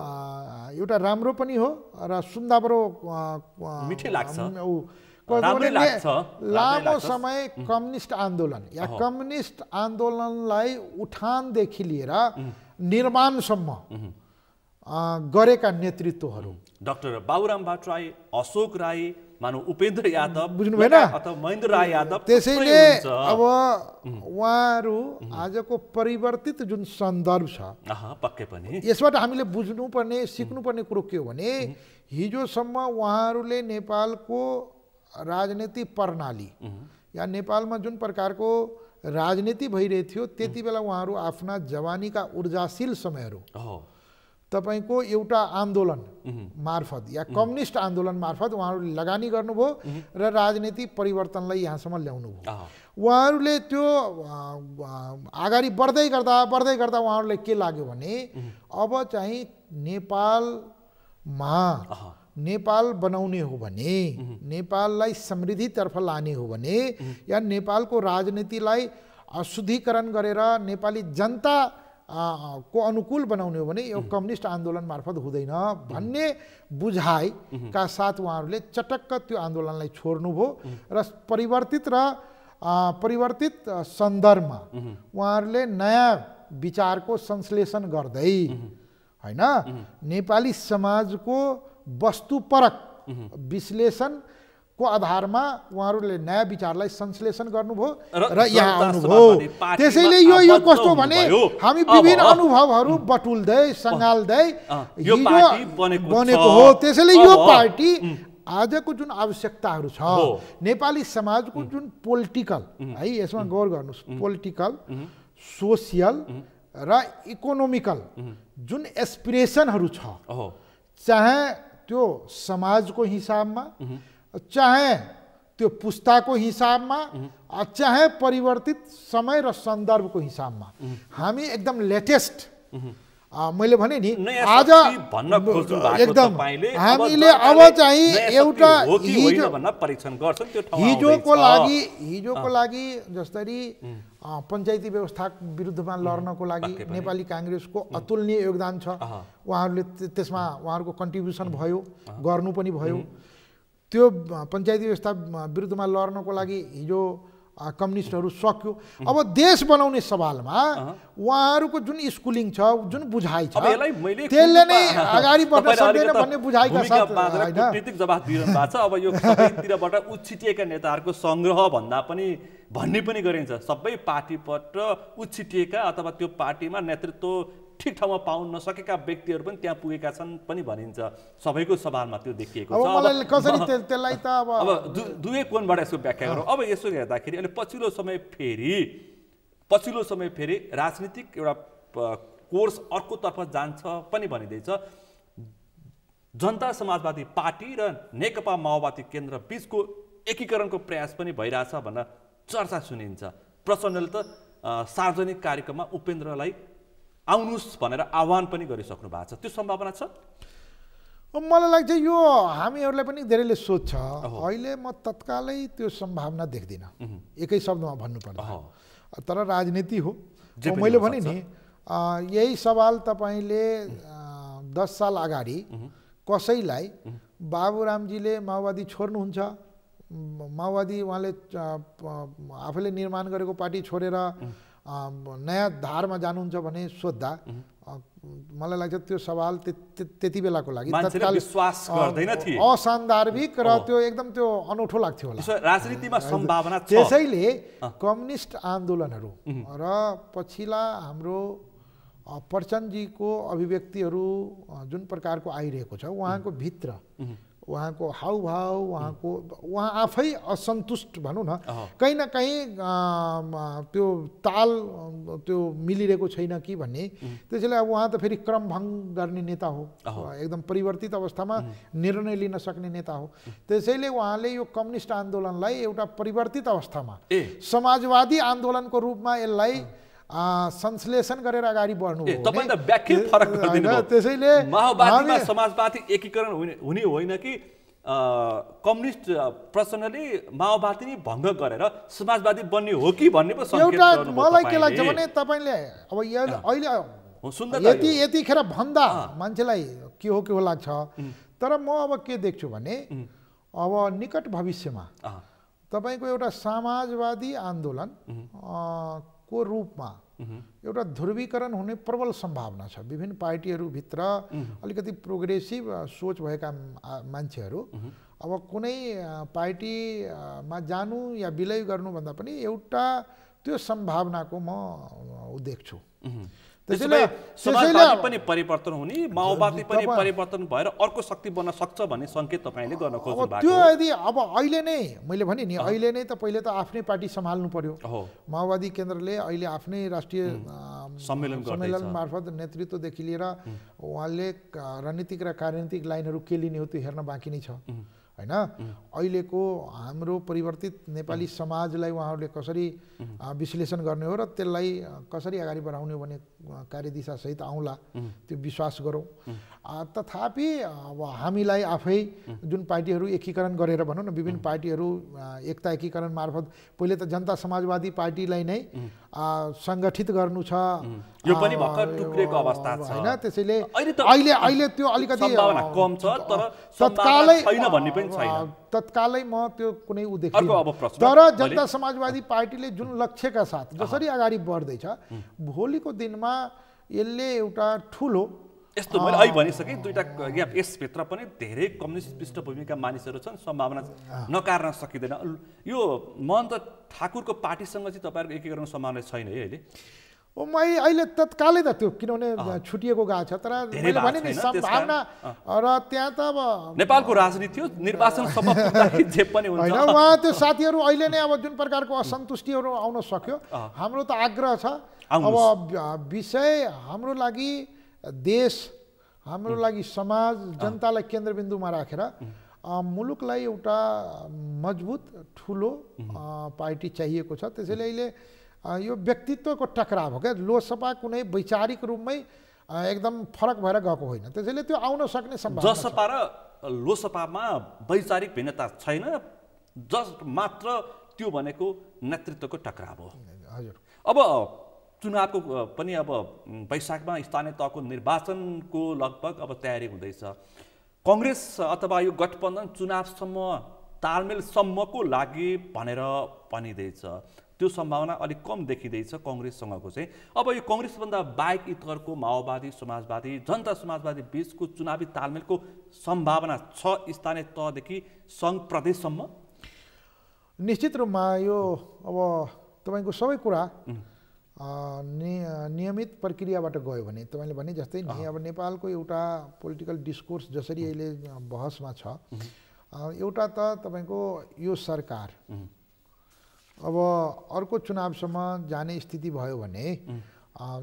एउटा राम्रो पनि हो र सुन्दा बरु मिठै लाग्छ, लामो समय कम्युनिस्ट आन्दोलन या कम्युनिस्ट आन्दोलनलाई उठानदेखि लिएर निर्माणसम्म गरेका नेतृत्वहरू डाक्टर बाबुराम भट्टराई, अशोक राई, मानव उपेन्द्र यादव, बुझ्नु भएन, अथवा महेन्द्र राय यादव, त्यसैले अब उहाँहरू आजको परिवर्तित जुन सन्दर्भ छ पक्कै पनि यसबाट हामीले बुझ्नुपर्ने सिक्नुपर्ने कुरो के हो भने हिजोसम्म उहाँहरूले नेपालको राजनीति प्रणाली या नेपालमा जुन प्रकारको राजनीति भइरहेको थियो त्यति बेला उहाँहरू आफ्ना जवानीका ऊर्जाशील समयहरू तपाईको एउटा आन्दोलन मार्फत या कम्युनिस्ट आन्दोलन मार्फत उहाँहरूले लगानी गर्नुभयो र राजनीति परिवर्तनलाई यहाँसम्म ल्याउनु भयो। उहाँहरूले त्यो अगाडि बढ्दै गर्दा उहाँहरूलाई के लाग्यो भने अब चाहिँ नेपाल बनाउने हो भने, नेपाललाई समृद्धितर्फ लाने हो भने या नेपालको राजनीतिलाई शुद्धिकरण गरेर नेपाली जनता को अनुकूल बनाउने हो भने यो कम्युनिस्ट आन्दोलन मार्फत हुँदैन भन्ने बुझाइका साथ उहाँहरूले चटक्क त्यो आन्दोलनलाई छोड्नुभयो र परिवर्तित सन्दर्भमा उहाँहरूले नयाँ विचारको संश्लेषण गर्दै हैन नेपाली समाजको वस्तुपरक विश्लेषण को आधारमा उहाँहरूले नयाँ विचारलाई संश्लेषण गर्नुभयो र यहाँ आउनुभयो। त्यसैले यो कस्तो भने हामी विभिन्न अनुभवहरू बटुल्दै सङ्घाल्दै हिजो बनेको हो। त्यसैले यो पार्टी आजको जुन आवश्यकताहरू छ नेपाली समाजको जुन पोलिटिकल है यसमा गौर गर्नुहोस्, पोलिटिकल सोसियल र इकोनोमिकल जुन एस्पिरेसनहरू छ, चाहे त्यो समाजको हिसाबमा, चाहे त्यो पुस्ताको हिसाबमा, चाहे परिवर्तित समय र सन्दर्भको हिसाबमा हामी एकदम लेटेस्ट मैले भने नि आज एकदम हामीले अब चाहिँ एउटा हिजोको लागि जसरी पञ्चायती व्यवस्था विरुद्धमा लड्नको लागि नेपाली काङ्ग्रेसको अतुलनीय योगदान छ, उहाँहरूले त्यसमा उहाँहरूको कन्ट्रिब्युसन भयो, गर्नु पनि भयो। त्यो पञ्चायती व्यवस्था विरुद्धमा लड्नको लागि हिजो कम्युनिस्टहरू सक्यो। अब देश बनाउने सवालमा उहाँहरूको जुन स्कुलिङ छ, जुन बुझाइ छ, त्यसले नै अगाडि बढ्न सक्दैन भन्ने बुझाइका साथ कूटनीतिक जवाफ दिइरहनु भएको छ। अब यो सबैतिरबाट उछिटिएका नेताहरूको सङ्ग्रह भन्दा पनि भन्ने पनि गरिन्छ, सबै पार्टीबाट उछिटिएका अथवा त्यो पार्टीमा नेतृत्व ठिक ठाउँमा पाउन नसकेका व्यक्तिहरू पनि त्यहाँ पुगेका छन् पनि भनिन्छ। सबैको सवालमा त्यो देखिएको छ। अब मलाई कसरी त्यसलाई त अब दुवै कोणबाट यसको व्याख्या गरौँ। अब यसो हेर्दाखेरि अहिले पछिल्लो समय फेरि राजनीतिक एउटा कोर्स अर्कोतर्फ जान्छ पनि भनिँदैछ। जनता समाजवादी पार्टी र नेकपा माओवादी केन्द्र बीचको एकीकरणको प्रयास पनि भइरहेछ भनेर चर्चा सुनिन्छ। प्रचण्डले त सार्वजनिक कार्यक्रममा उपेन्द्रलाई आउनुहोस् भनेर आह्वान पनि गरिसक्नु भएको छ। त्यो सम्भावना छ? मलाई लाग्छ यो हामीहरूलाई पनि धेरैले सोध्छ। अहिले म तत्कालै त्यो सम्भावना देख्दिनँ, एकै शब्दमा भन्नुपर्दा। तर राजनीति हो। मैले भने नि यही सवाल तपाईँले 10 साल अगाडि कसैलाई बाबुरामजीले माओवादी छोड्नुहुन्छ, माओवादी उहाँले आफैले निर्माण गरेको पार्टी छोडेर नयाँ धारमा जानुहुन्छ भने सोद्धा मलाई लाग्छ त्यो सवाल त्यति बेलाको लागि तत्काल विश्वास गर्दैन थिए, असान्दर्भिक र त्यो एकदम त्यो अनौठो लाग्थ्यो होला। राजनीतिमा सम्भावना छ। त्यसैले कम्युनिस्ट आन्दोलनहरू र पछिल्ला हाम्रो प्रचण्डजीको अभिव्यक्तिहरू जुन प्रकारको आइरहेको छ, उहाँको भित्र उहाँको हाउभाव, उहाँ आफै असन्तुष्ट भनौँ न, कहीँ न कहीँ त्यो ताल त्यो मिलिरहेको छैन कि भन्ने। त्यसैले अब उहाँ त फेरि क्रमभङ्ग गर्ने नेता हो, एकदम परिवर्तित अवस्थामा निर्णय लिन सक्ने नेता हो। त्यसैले उहाँले यो कम्युनिस्ट आन्दोलनलाई एउटा परिवर्तित अवस्थामा समाजवादी आन्दोलनको रूपमा यसलाई संश्लेषण गरेर अगाडि बढ्नु हो। तपाईं त व्याख्या फरक गरिदिनु भयो। त्यसैले माओवादीमा समाजवादी एकीकरण हुने होइन कि कम्युनिस्ट प्रचण्डले माओवादी नै भङ्ग गरेर समाजवादी बन्ने हो कि भन्ने पो संकेत गर्नु भयो। मलाई के लाग्छ भने तपाईले अब अहिले यतिखेर भन्दा मान्छेलाई के हो लाग्छ। तर म अब के देख्छु भने अब निकट भविष्यमा तपाईको एउटा समाजवादी आन्दोलन को रूपमा एउटा ध्रुवीकरण हुने प्रबल सम्भावना छ। विभिन्न पार्टीहरूभित्र अलिकति प्रोग्रेसिभ सोच भएका मान्छेहरू अब कुनै पार्टीमा जानु या विलय गर्नुभन्दा पनि एउटा त्यो सम्भावनाको म देख्छु। त्यसैले समाजवादी पनि परिवर्तन हुने, माओवादी पनि परिवर्तन भएर अर्को शक्ति बन्न सक्छ भन्ने संकेत तपाईले गर्न खोज्नु भएको। त्यो यदि अब अहिले नै मैले भने नि अहिले नै त पहिले त आफ्नै पार्टी सम्हाल्नु पर्यो। माओवादी केन्द्रले अहिले आफ्नै राष्ट्रिय सम्मेलन मार्फत नेतृत्वदेखि लिएर उहाँले रणनीतिक र कार्यनीतिक लाइनहरू के लिने हो त्यो हेर्न बाँकी नै छ हैन। अहिलेको हाम्रो परिवर्तित नेपाली समाजलाई उहाँहरूले कसरी विश्लेषण गर्ने हो र त्यसलाई कसरी अगाडि बढाउने हो भन्ने कार्यदिशा सहित आउँला, त्यो विश्वास गरौँ। तथापि अब हामीलाई आफै जुन पार्टीहरू एकीकरण गरेर भनौँ न, विभिन्न पार्टीहरू एकता एकीकरण मार्फत पहिले त जनता समाजवादी पार्टीलाई नै सङ्गठित गर्नु छ। यो पनि भर्खर टुक्रेको अवस्था छ हैन। त्यसैले अहिले त्यो अलिकति सम्भावना कम छ, तर तत्कालै छैन भन्ने पनि छैन। तत्कालै म त्यो कुनै देख्दिनँ। तर जनता समाजवादी पार्टीले जुन लक्ष्यका साथ जसरी अगाडि बढ्दैछ, भोलिको दिनमा यसले एउटा ठुलो यस्तो मैले अहिले भनिसकेँ। दुईटा यसभित्र पनि धेरै कम्युनिस्ट पृष्ठभूमिका मानिसहरू छन्, सम्भावना नकार्न सकिँदैन। यो महन्त ठाकुरको पार्टीसँग चाहिँ तपाईँहरूको एकीकरण सम्भावना छैन है अहिले? अहिले तत्कालै त त्यो किनभने छुटिएको गएको छ। तर मैले भने नि सम्भावना र त्यहाँ त अब नेपालको राजनीति हो, निर्वाचनसम्म पुग्दाखेरि जे पनि हुन्छ हैन। उहाँ त्यो साथीहरू अहिले नै अब जुन प्रकारको असन्तुष्टिहरू आउन सक्यो, हाम्रो त आग्रह छ अब विषय हाम्रो लागि देश, हाम्रो लागि समाज, जनतालाई केन्द्रबिन्दुमा राखेर मुलुकलाई एउटा मजबुत ठुलो पार्टी चाहिएको छ। त्यसैले अहिले यो व्यक्तित्वको टकराव हो क्या। लोकसभा कुनै वैचारिक रूपमै एकदम फरक भएर गएको होइन। त्यसैले त्यो आउन सक्ने सम्भावना छ। जसपा र लोकसभामा वैचारिक भिन्नता छैन, जस मात्र त्यो भनेको नेतृत्वको टकराव हो। हजुर। अब चुनावको पनि अब वैशाखमा स्थानीय तहको निर्वाचनको लगभग अब तयारी हुँदैछ। कांग्रेस अथवा यो गठबन्धन चुनावसम्म तालमेलसम्मको लागि भनेर भनिँदैछ। त्यो सम्भावना अलिक कम देखिँदैछ कांग्रेससँगको चाहिँ। अब यो कांग्रेसभन्दा बाहेक इतरको माओवादी, समाजवादी, जनता समाजवादी बीचको चुनावी तालमेलको सम्भावना छ स्थानीय तहदेखि सङ्घ प्रदेशसम्म? निश्चित रूपमा यो अब तपाईँको सबै कुरा नियमित प्रक्रियाबाट गयो भने तपाईँले भने जस्तै नि अब नेपालको एउटा पोलिटिकल डिस्कोर्स जसरी अहिले बहसमा छ, एउटा त तपाईँको यो सरकार अब अर्को चुनावसम्म जाने स्थिति भयो भने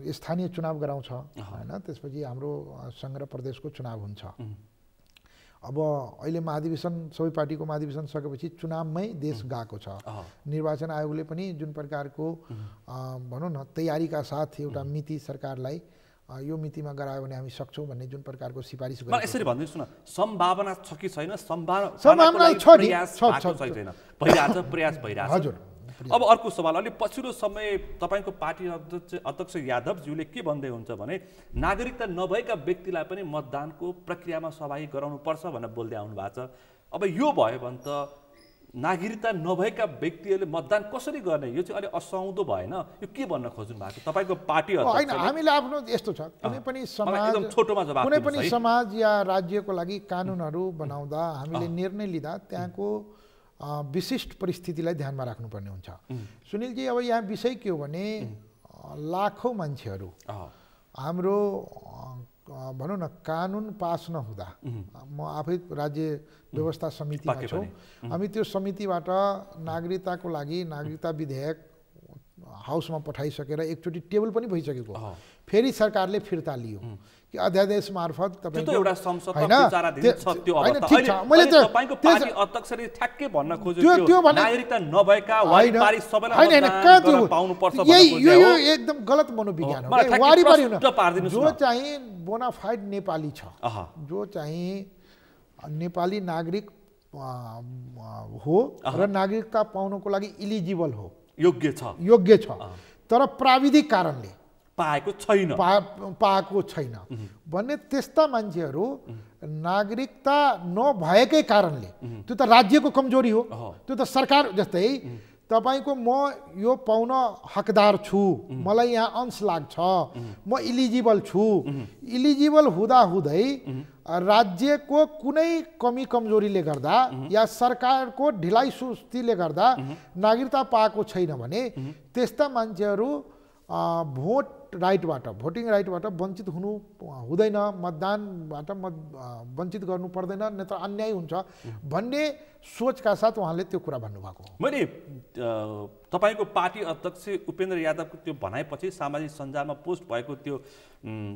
स्थानीय चुनाव गराउँछ हैन, त्यसपछि हाम्रो संघ र प्रदेशको चुनाव हुन्छ। अब अहिले महाधिवेशन सबै पार्टीको महाधिवेशन सकेपछि चुनावमै देश गएको छ। निर्वाचन आयोगले पनि जुन प्रकारको भनौँ न तयारीका साथ एउटा मिति सरकारलाई यो मितिमा गरायो भने हामी सक्छौँ भन्ने जुन प्रकारको सिफारिस गरेको यसरी भन्दैछु न, सम्भावना छ कि छैन? सम्भावना छ नि, भइरहेछ, प्रयास भइरहेछ। हजुर। अब अर्को सवाल, अलि पछिल्लो समय तपाईँको पार्टी अध्यक्ष यादवज्यूले के भन्दै हुन्छ भने नागरिकता नभएका व्यक्तिलाई पनि मतदानको प्रक्रियामा सहभागी गराउनुपर्छ भनेर बोल्दै आउनु भएको छ। अब यो भयो भने त नागरिकता नभएका व्यक्तिहरूले मतदान कसरी गर्ने? यो चाहिँ अलिक असुहाउँदो भएन? यो के भन्न खोज्नु भएको तपाईँको पार्टी अध्यक्ष? होइन, हामीले आफ्नो यस्तो छ, कुनै पनि समाज या राज्यको लागि कानुनहरू बनाउँदा हामीले निर्णय लिँदा त्यहाँको विशिष्ट परिस्थितिलाई ध्यानमा राख्नुपर्ने हुन्छ। सुनिलजी, अब यहाँ विषय के हो भने लाखौँ मान्छेहरू हाम्रो भनौँ न कानुन पास नहुँदा, म आफै राज्य व्यवस्था समितिमा छु, हामी त्यो समितिबाट नागरिकताको लागि नागरिकता विधेयक हाउसमा पठाइसकेर एकचोटि टेबल पनि भइसकेको, फेरि सरकारले फिर्ता लियो कि अध्यादेश मार्फत तपाईँको एउटा संसदमा विचाराधीन छ त्यो अवस्था। अहिले तपाईको पार्टी अध्यक्षले ठ्याक्कै भन्न खोजेको त्यो नागरिकता नभएका वारिपारि सबैलाई मतदान पाउनुपर्छ भन्ने यो एकदम गलत मनोविज्ञान हो। वारिपारि हुन जो चाहिँ बोनाफाइड नेपाली छ, जो चाहिँ नेपाली नागरिक हो र नागरिकता पाउनको लागि इलिजिबल हो, योग्य छ, तर प्राविधिक कारणले पाएको छैन भन्ने त्यस्ता मान्छेहरू नागरिकता नभएकै कारणले, त्यो त राज्यको कमजोरी हो, त्यो त सरकार जस्तै तपाईको म यो पाउन हकदार छु, मलाई यहाँ अंश लाग्छ, म इलिजिबल छु, इलिजिबल हुँदै राज्यको कुनै कमी कमजोरीले गर्दा या सरकारको ढिलाइ सुस्तीले गर्दा नागरिकता पाएको छैन भने त्यस्ता मान्छेहरू भोटिङ राइटबाट वञ्चित हुनु हुँदैन, मतदानबाट वञ्चित गर्नु पर्दैन, नत्र अन्याय हुन्छ भन्ने सोचका साथ उहाँले त्यो कुरा भन्नुभएको हो। मैले तपाईँको पार्टी अध्यक्ष उपेन्द्र यादवको त्यो भनाइपछि सामाजिक सञ्जालमा पोस्ट भएको त्यो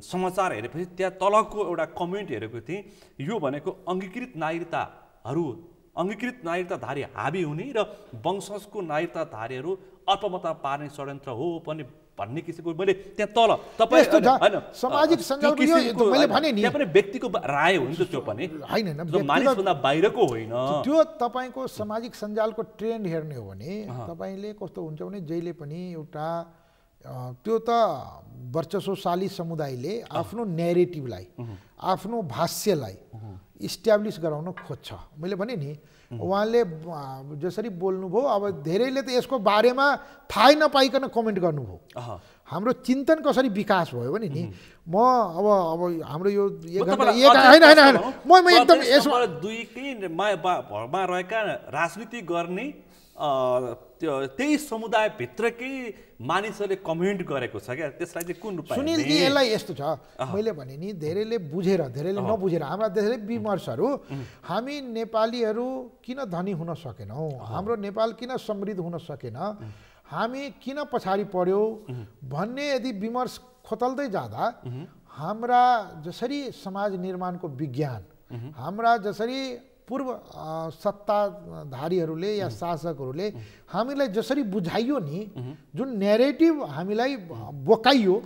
समाचार हेरेपछि त्यहाँ तलको एउटा कमेन्ट हेरेको थिएँ, यो भनेको अङ्गीकृत नागरिकताधारी हाबी हुने र वंशजको नागरिकताधारीहरू अल्पमतमा पार्ने षड्यन्त्र हो पनि भन्ने किसिमको मैले त्यहाँ तल तपाईँ सामाजिक सञ्जालको मैले भने नि त्यहाँ पनि व्यक्तिको राय हो नि त, त्यो पनि होइन, मानिसभन्दा बाहिरको होइन। त्यो तपाईँको सामाजिक सञ्जालको ट्रेन्ड हेर्ने हो भने तपाईँले कस्तो हुन्छ भने जहिले पनि एउटा त्यो त वर्चस्वशाली समुदायले आफ्नो न्यारेटिभलाई, आफ्नो भाष्यलाई इस्ट्याब्लिस गराउन खोज्छ। मैले भने नि उहाँले जसरी बोल्नुभयो, अब धेरैले त यसको बारेमा थाहै नपाइकन कमेन्ट गर्नुभयो। हाम्रो चिन्तन कसरी विकास भयो भने नि म अब हाम्रो यो होइन म एकदम यसमा दुईमा रहेका राजनीति गर्ने त्यही समुदायभित्रकै मानिसहरूले कमेन्ट गरेको छ क्या, त्यसलाई चाहिँ कुन रूपमा? सुनिलजी, यसलाई यस्तो छ, मैले भने नि धेरैले बुझेर धेरैले नबुझेर हाम्रा धेरै विमर्शहरू हामी नेपालीहरू किन धनी हुन सकेनौँ, हाम्रो नेपाल किन समृद्ध हुन सकेन, हामी किन पछाडि पर्यौँ भन्ने यदि विमर्श खोतल्दै जाँदा हाम्रा जसरी समाज निर्माणको विज्ञान, हाम्रा जसरी पूर्व सत्ताधारीहरूले या शासकहरूले हामीलाई जसरी बुझाइयो नि, जुन न्यारेटिभ हामीलाई बोकाइयो,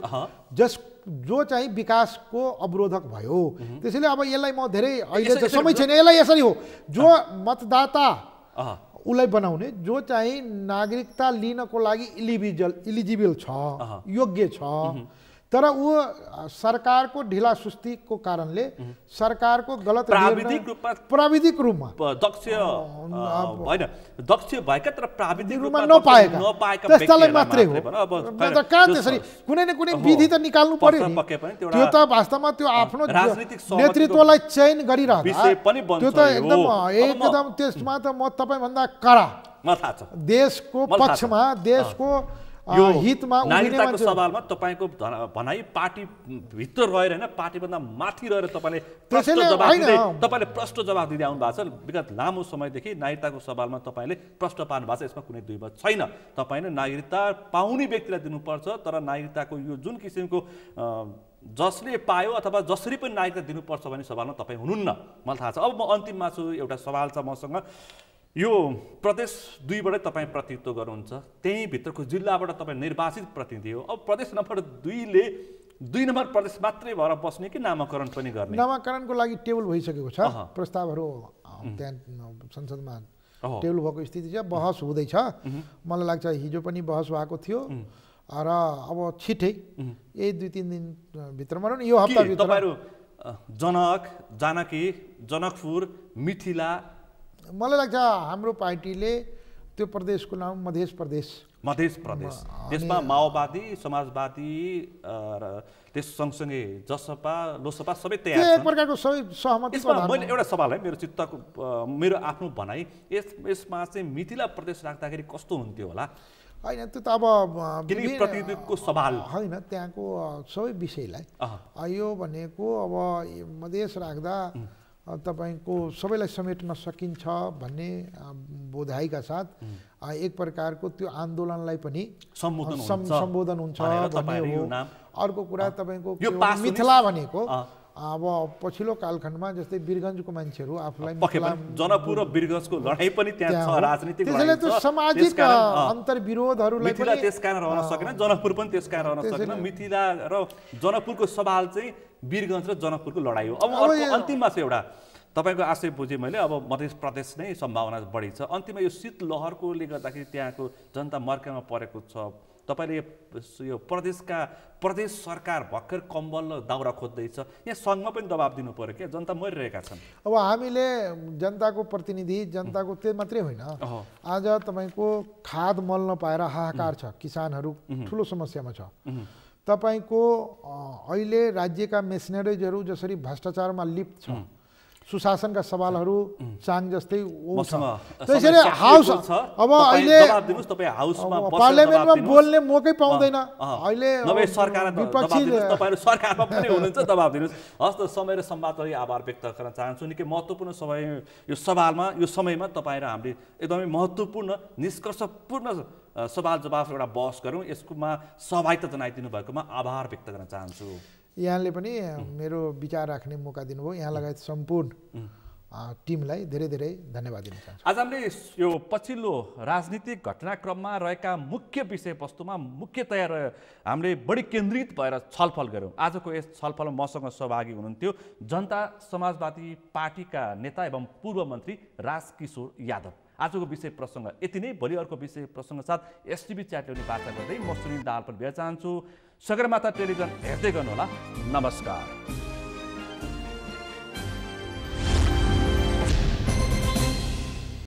जो चाहिँ विकासको अवरोधक भयो, त्यसैले अब यसलाई म धेरै अहिले त समय छैन, यसलाई यसरी हो, जो मतदाता उसलाई बनाउने, जो चाहिँ नागरिकता लिनको लागि इलिजिबल छ, योग्य छ, तर ऊ सरकारको ढिला सुस्तीको कारणले, सरकारको गलत प्राविधिक रूपमा दक्ष भएका तर प्राविधिक रूपमा नपाएका त्यस्तालाई मात्रै हो। कहाँ त्यसरी कुनै न कुनै विधि त निकाल्नु पर्यो नि, त्यो त वास्तवमा त्यो आफ्नो नेतृत्वलाई चयन गरिरहँदा त्यो त एकदम त्यसमा त म तपाईँभन्दा कडा देशको पक्षमा, देशको हितमा उभिने नागरिकताको मान्छे सवालमा तपाईँको भनाइ पार्टी भित्र रहेर हैन पार्टीभन्दा माथि रहेर तपाईँले प्रश्न त्यसैले जवाफ होइन। दिँदै तपाईँले प्रश्न जवाफ दिँदै आउनु भएको छ विगत लामो समयदेखि नागरिकताको सवालमा तपाईँले प्रश्न पार्नु भएको छ यसमा कुनै दुई मत छैन तपाईँले नागरिकता पाउने व्यक्तिलाई दिनुपर्छ तर नागरिकताको यो जुन किसिमको जसले पायो अथवा जसरी पनि नागरिकता दिनुपर्छ भन्ने सवालमा तपाईँ हुनुहुन्न मलाई थाहा छ। अब म अन्तिममा छु एउटा सवाल छ मसँग यो प्रदेश 2बाटै तपाईँ प्रतिनिधित्व गर्नुहुन्छ त्यही भित्रको जिल्लाबाट तपाईँ निर्वाचित प्रतिनिधि हो अब प्रदेश नम्बर 2ले 2 नम्बर प्रदेश मात्रै भएर बस्ने कि नामाकरण पनि गर्ने नामाकरणको लागि टेबल भइसकेको छ प्रस्तावहरू त्यहाँ संसदमा टेबल भएको स्थिति छ बहस हुँदैछ मलाई लाग्छ हिजो पनि बहस भएको थियो र अब छिटै यही 2-3 दिन भित्रमा र यो हप्ता भित्र तपाईहरु जनक जानकी जनकपुर मिथिला मलाई लाग्छ हाम्रो पार्टीले त्यो प्रदेशको नाम मध्य प्रदेश त्यसमा माओवादी समाजवादी र त्यस सँगसँगै जसपा लोसपा सबै तयार छन् एक प्रकारको सबै सहमति यसमा मैले एउटा सवाल है मेरो चित्तको मेरो आफ्नो भनाइ यसमा चाहिँ मिथिला प्रदेश राख्दाखेरि कस्तो हुन्थ्यो होला हैन त्यो त अब प्रतिनिधित्वको सवाल हैन त्यहाँको सबै विषयलाई यो भनेको अब मधेस राख्दा तपाईको सबैलाई समेट्न सकिन्छ भन्ने बोधाइका साथ एक प्रकारको त्यो आन्दोलनलाई पनि सम्बोधन हुन्छ भन्ने हो। अर्को कुरा तपाईको मिथिला भनेको अब पछिल्लो कालखण्डमा जस्तै वीरगञ्जको मान्छेहरू आफूलाई जनकपुर र वीरगञ्जको लडाई पनि त्यहाँ छ राजनीतिक त्यसैले त्यो सामाजिक अन्तर्विरोधहरूलाई मिथिला त्यसकारण रहन सकेन जनकपुर पनि त्यसकारण रहन सकेन मिथिला र जनकपुरको सवाल चाहिँ वीरगञ्ज र जनकपुरको लडाई हो। अब अन्तिममा चाहिँ एउटा तपाईको आशय बुझेँ मैले अब मध्य प्रदेश नै सम्भावना बढी छ अन्तिममा यो शीतलहरकोले गर्दाखेरि त्यहाँको जनता मर्कामा परेको छ तपाईले यो प्रदेश सरकार भर्खर कम्बल र दाउरा खोज्दैछ यहाँ सङ्घमा पनि दबाब दिनु पर्यो क्या जनता मरिरहेका छन्। अब हामीले जनताको प्रतिनिधि जनताको त्यो मात्रै होइन आज तपाईको खाद मल नपाएर हाहाकार छ किसानहरू ठुलो समस्यामा छ तपाईको अहिले राज्यका मेसिनरिजहरू जसरी भ्रष्टाचारमा लिप्त छ सुशासनका सवालहरू चाङ जस्तै उठ्छ त्यसैले हाउस अब अहिले पार्लियामेन्टमा बोल्ने मौकै पाउँदैन अहिले विपक्षी तपाईहरु सरकारमा पनि हुनुहुन्छ दबाब दिनुस्। हस् त समय र संवादलाई आभार व्यक्त गर्न चाहन्छु निकै महत्त्वपूर्ण समय यो सवालमा यो समयमा तपाईँ र हामीले एकदमै महत्त्वपूर्ण निष्कर्षपूर्ण सवाल जवाफ एउटा बहस गरौँ यसकोमा सहभागिता जनाइदिनु भएकोमा आभार व्यक्त गर्न चाहन्छु। यहाँले पनि मेरो विचार राख्ने मौका दिनुभयो यहाँ लगायत सम्पूर्ण टिमलाई धेरै धेरै धन्यवाद दिन चाहन्छु। आज हामीले यो पछिल्लो राजनीतिक घटनाक्रममा रहेका मुख्य विषयवस्तुमा मुख्यतया हामीले बढी केन्द्रित भएर छलफल गऱ्यौँ। आजको यस छलफलमा मसँग सहभागी हुनुहुन्थ्यो जनता समाजवादी पार्टीका नेता एवं पूर्व मन्त्री राजकिशोर यादव। आजको विषय प्रसङ्ग यति नै भोलि अर्को विषय प्रसङ्ग साथ एसटिभी च्याट ल्याउने वार्ता गर्दै म सुनिल दाहाल पनि भेट्न चाहन्छु। सगरमाथा टेलिभिजन हेर्दै गर्नुहोला। नमस्कार।